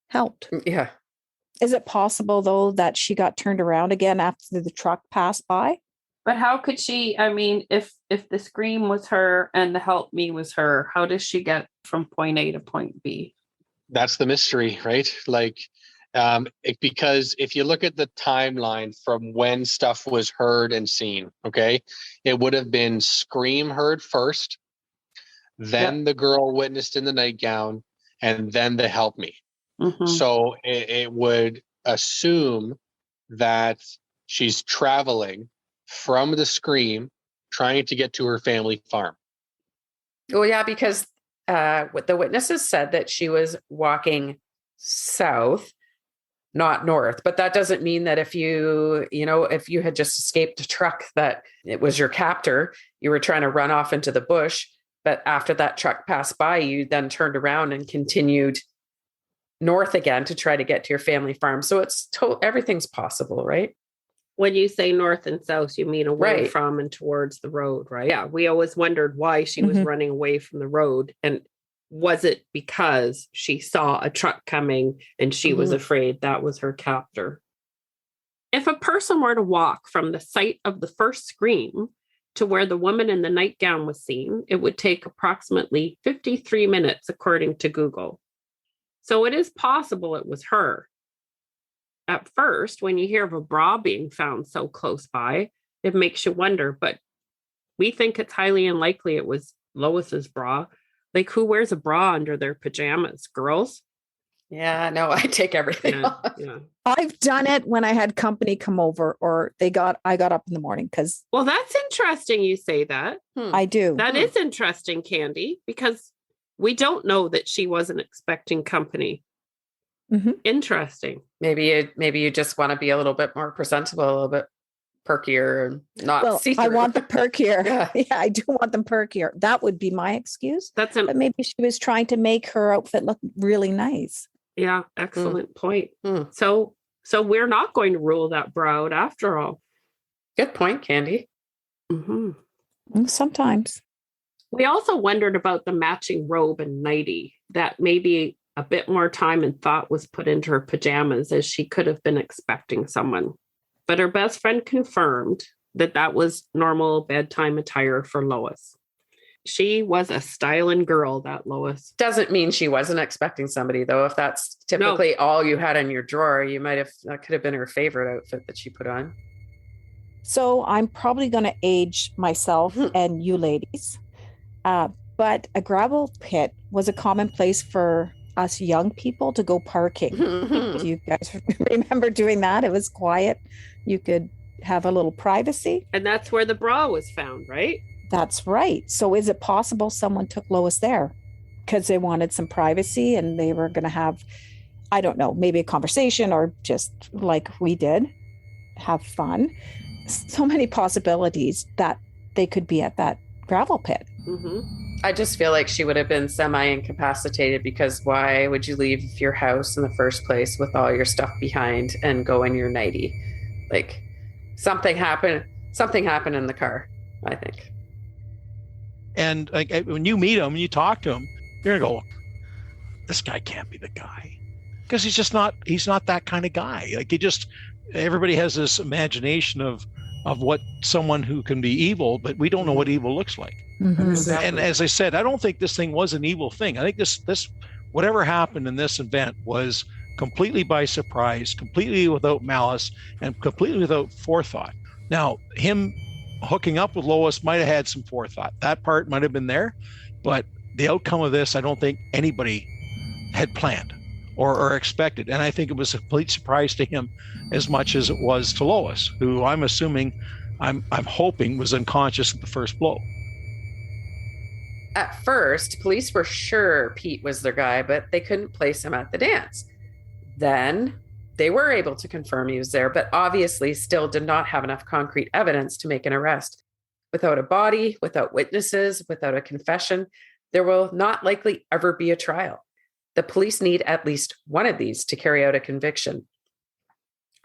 helped. Yeah. Is it possible, though, that she got turned around again after the truck passed by? But how could she, I mean, if the scream was her and the help me was her, how does she get from point A to point B? That's the mystery, right? Like, because if you look at the timeline from when stuff was heard and seen, okay, it would have been scream heard first, then the girl witnessed in the nightgown, and then the help me. Mm-hmm. So it would assume that she's traveling from the scream, trying to get to her family farm. Oh yeah, because what the witnesses said that she was walking south, not north. But that doesn't mean that if you had just escaped a truck, that it was your captor, you were trying to run off into the bush. But after that truck passed by, you then turned around and continued north again to try to get to your family farm. So it's everything's possible, right? When you say north and south, you mean away Right. from and towards the road, right? Yeah. We always wondered why she was running away from the road. And was it because she saw a truck coming and she was afraid that was her captor? If a person were to walk from the site of the first scream to where the woman in the nightgown was seen, it would take approximately 53 minutes, according to Google. So it is possible it was her. At first, when you hear of a bra being found so close by, it makes you wonder, but we think it's highly unlikely it was Lois's bra. Like, who wears a bra under their pajamas? Girls? Yeah, no, I take everything off. Yeah. I've done it when I had company come over, or I got up in the morning because Well, that's interesting you say that. I do. That is interesting, Candy, because we don't know that she wasn't expecting company. Interesting. Maybe you just want to be a little bit more presentable, a little bit perkier, and not see through. I want the perkier. Yeah. Yeah, I do want them perkier. That would be my excuse. But maybe she was trying to make her outfit look really nice. Yeah, excellent point. So we're not going to rule that bra out after all. Good point, Candy. Sometimes. We also wondered about the matching robe and nightie, that maybe a bit more time and thought was put into her pajamas, as she could have been expecting someone. But her best friend confirmed that was normal bedtime attire for Lois. She was a styling girl, that Lois. Doesn't mean she wasn't expecting somebody, though. If that's typically all you had in your drawer, that could have been her favorite outfit that she put on. So I'm probably going to age myself and you ladies. But a gravel pit was a common place for us young people to go parking. Do you guys remember doing that? It was quiet. You could have a little privacy. And that's where the bra was found, right? That's right. So is it possible someone took Lois there because they wanted some privacy and they were going to have, I don't know, maybe a conversation or just like we did, have fun? So many possibilities that they could be at that gravel pit. I just feel like she would have been semi-incapacitated, because why would you leave your house in the first place with all your stuff behind and go in your nightie? Like, something happened in the car, I think. And like when you meet him, you talk to him, you're gonna go, this guy can't be the guy, because he's not that kind of guy. Like, everybody has this imagination of what someone who can be evil, but we don't know what evil looks like. Exactly. And as I said, I don't think this thing was an evil thing. I think this whatever happened in this event was completely by surprise, completely without malice, and completely without forethought. Now, him hooking up with Lois might have had some forethought. That part might have been there, but the outcome of this, I don't think anybody had planned or expected. And I think it was a complete surprise to him as much as it was to Lois, who I'm assuming, I'm hoping was unconscious at the first blow. At first, police were sure Pete was their guy, but they couldn't place him at the dance. Then they were able to confirm he was there, but obviously still did not have enough concrete evidence to make an arrest. Without a body, without witnesses, without a confession, there will not likely ever be a trial. The police need at least one of these to carry out a conviction.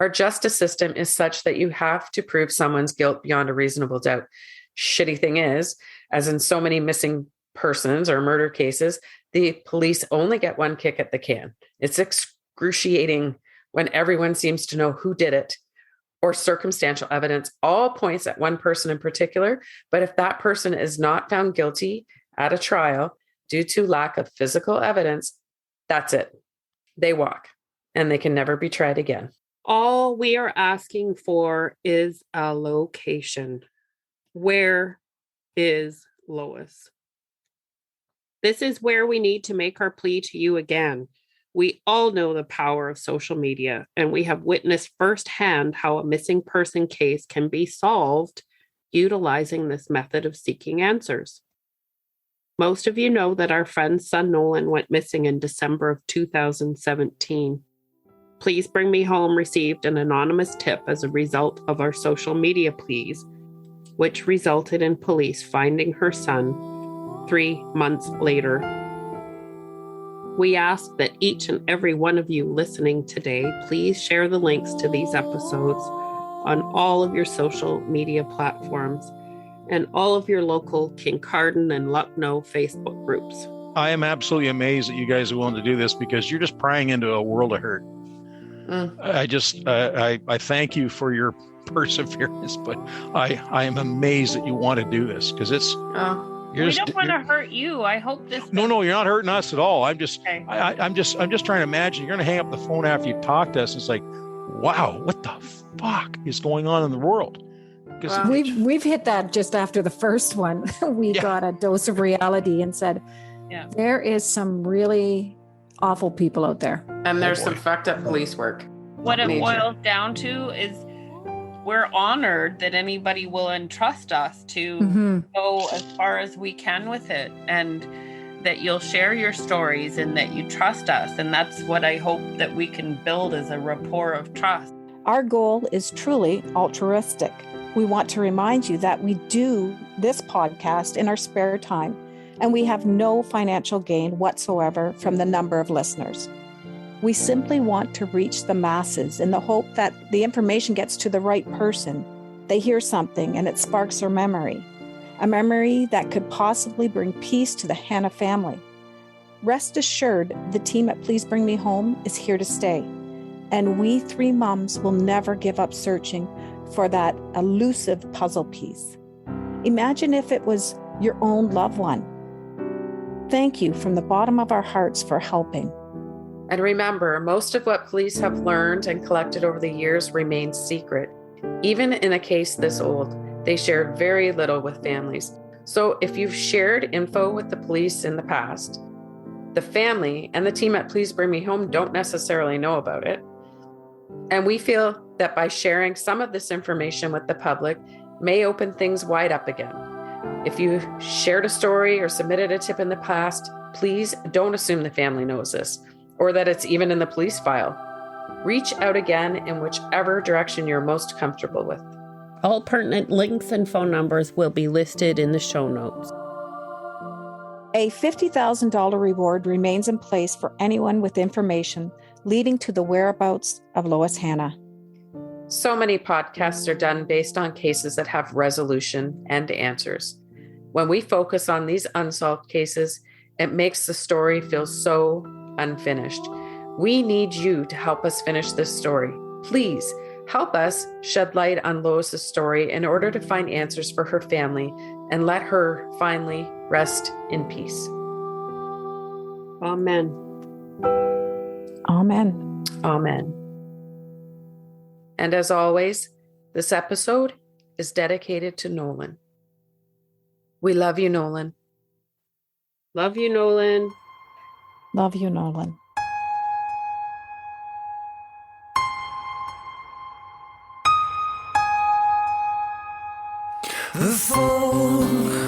Our justice system is such that you have to prove someone's guilt beyond a reasonable doubt. Shitty thing is, as in so many missing persons or murder cases, the police only get one kick at the can. It's excruciating when everyone seems to know who did it, or circumstantial evidence all points at one person in particular. But if that person is not found guilty at a trial due to lack of physical evidence, that's it. They walk and they can never be tried again. All we are asking for is a location. Where is Lois? This is where we need to make our plea to you again. We all know the power of social media, and we have witnessed firsthand how a missing person case can be solved utilizing this method of seeking answers. Most of you know that our friend's son Nolan went missing in December of 2017. Please Bring Me Home received an anonymous tip as a result of our social media pleas, which resulted in police finding her son 3 months later. We ask that each and every one of you listening today, please share the links to these episodes on all of your social media platforms and all of your local Kincardine and Lucknow Facebook groups. I am absolutely amazed that you guys are willing to do this, because you're just prying into a world of hurt. I thank you for your perseverance, but I am amazed that you want to do this, because it's we don't want to hurt you. I hope this. No, you're not hurting us at all. I'm just okay. I'm just trying to imagine you're going to hang up the phone after you talk to us. It's like, wow, what the fuck is going on in the world? We've hit that just after the first one. We got a dose of reality and said, there is some really awful people out there. And there's some fucked up police work. What it boils down to is we're honored that anybody will entrust us to go as far as we can with it, and that you'll share your stories and that you trust us. And that's what I hope that we can build, as a rapport of trust. Our goal is truly altruistic. We want to remind you that we do this podcast in our spare time, and we have no financial gain whatsoever from the number of listeners. We simply want to reach the masses in the hope that the information gets to the right person. They hear something and it sparks their memory, a memory that could possibly bring peace to the Hanna family. Rest assured, the team at Please Bring Me Home is here to stay, and we 3 moms will never give up searching for that elusive puzzle piece. Imagine if it was your own loved one. Thank you from the bottom of our hearts for helping. And remember, most of what police have learned and collected over the years remains secret. Even in a case this old, they shared very little with families. So if you've shared info with the police in the past, the family and the team at Please Bring Me Home don't necessarily know about it. And we feel that by sharing some of this information with the public may open things wide up again. If you shared a story or submitted a tip in the past, please don't assume the family knows this, or that it's even in the police file. Reach out again in whichever direction you're most comfortable with. All pertinent links and phone numbers will be listed in the show notes. A $50,000 reward remains in place for anyone with information leading to the whereabouts of Lois Hanna. So many podcasts are done based on cases that have resolution and answers. When we focus on these unsolved cases, it makes the story feel so unfinished. We need you to help us finish this story. Please help us shed light on Lois's story in order to find answers for her family and let her finally rest in peace. Amen. Amen. Amen. And as always, this episode is dedicated to Nolan. We love you, Nolan. Love you, Nolan. Love you, Nolan. The phone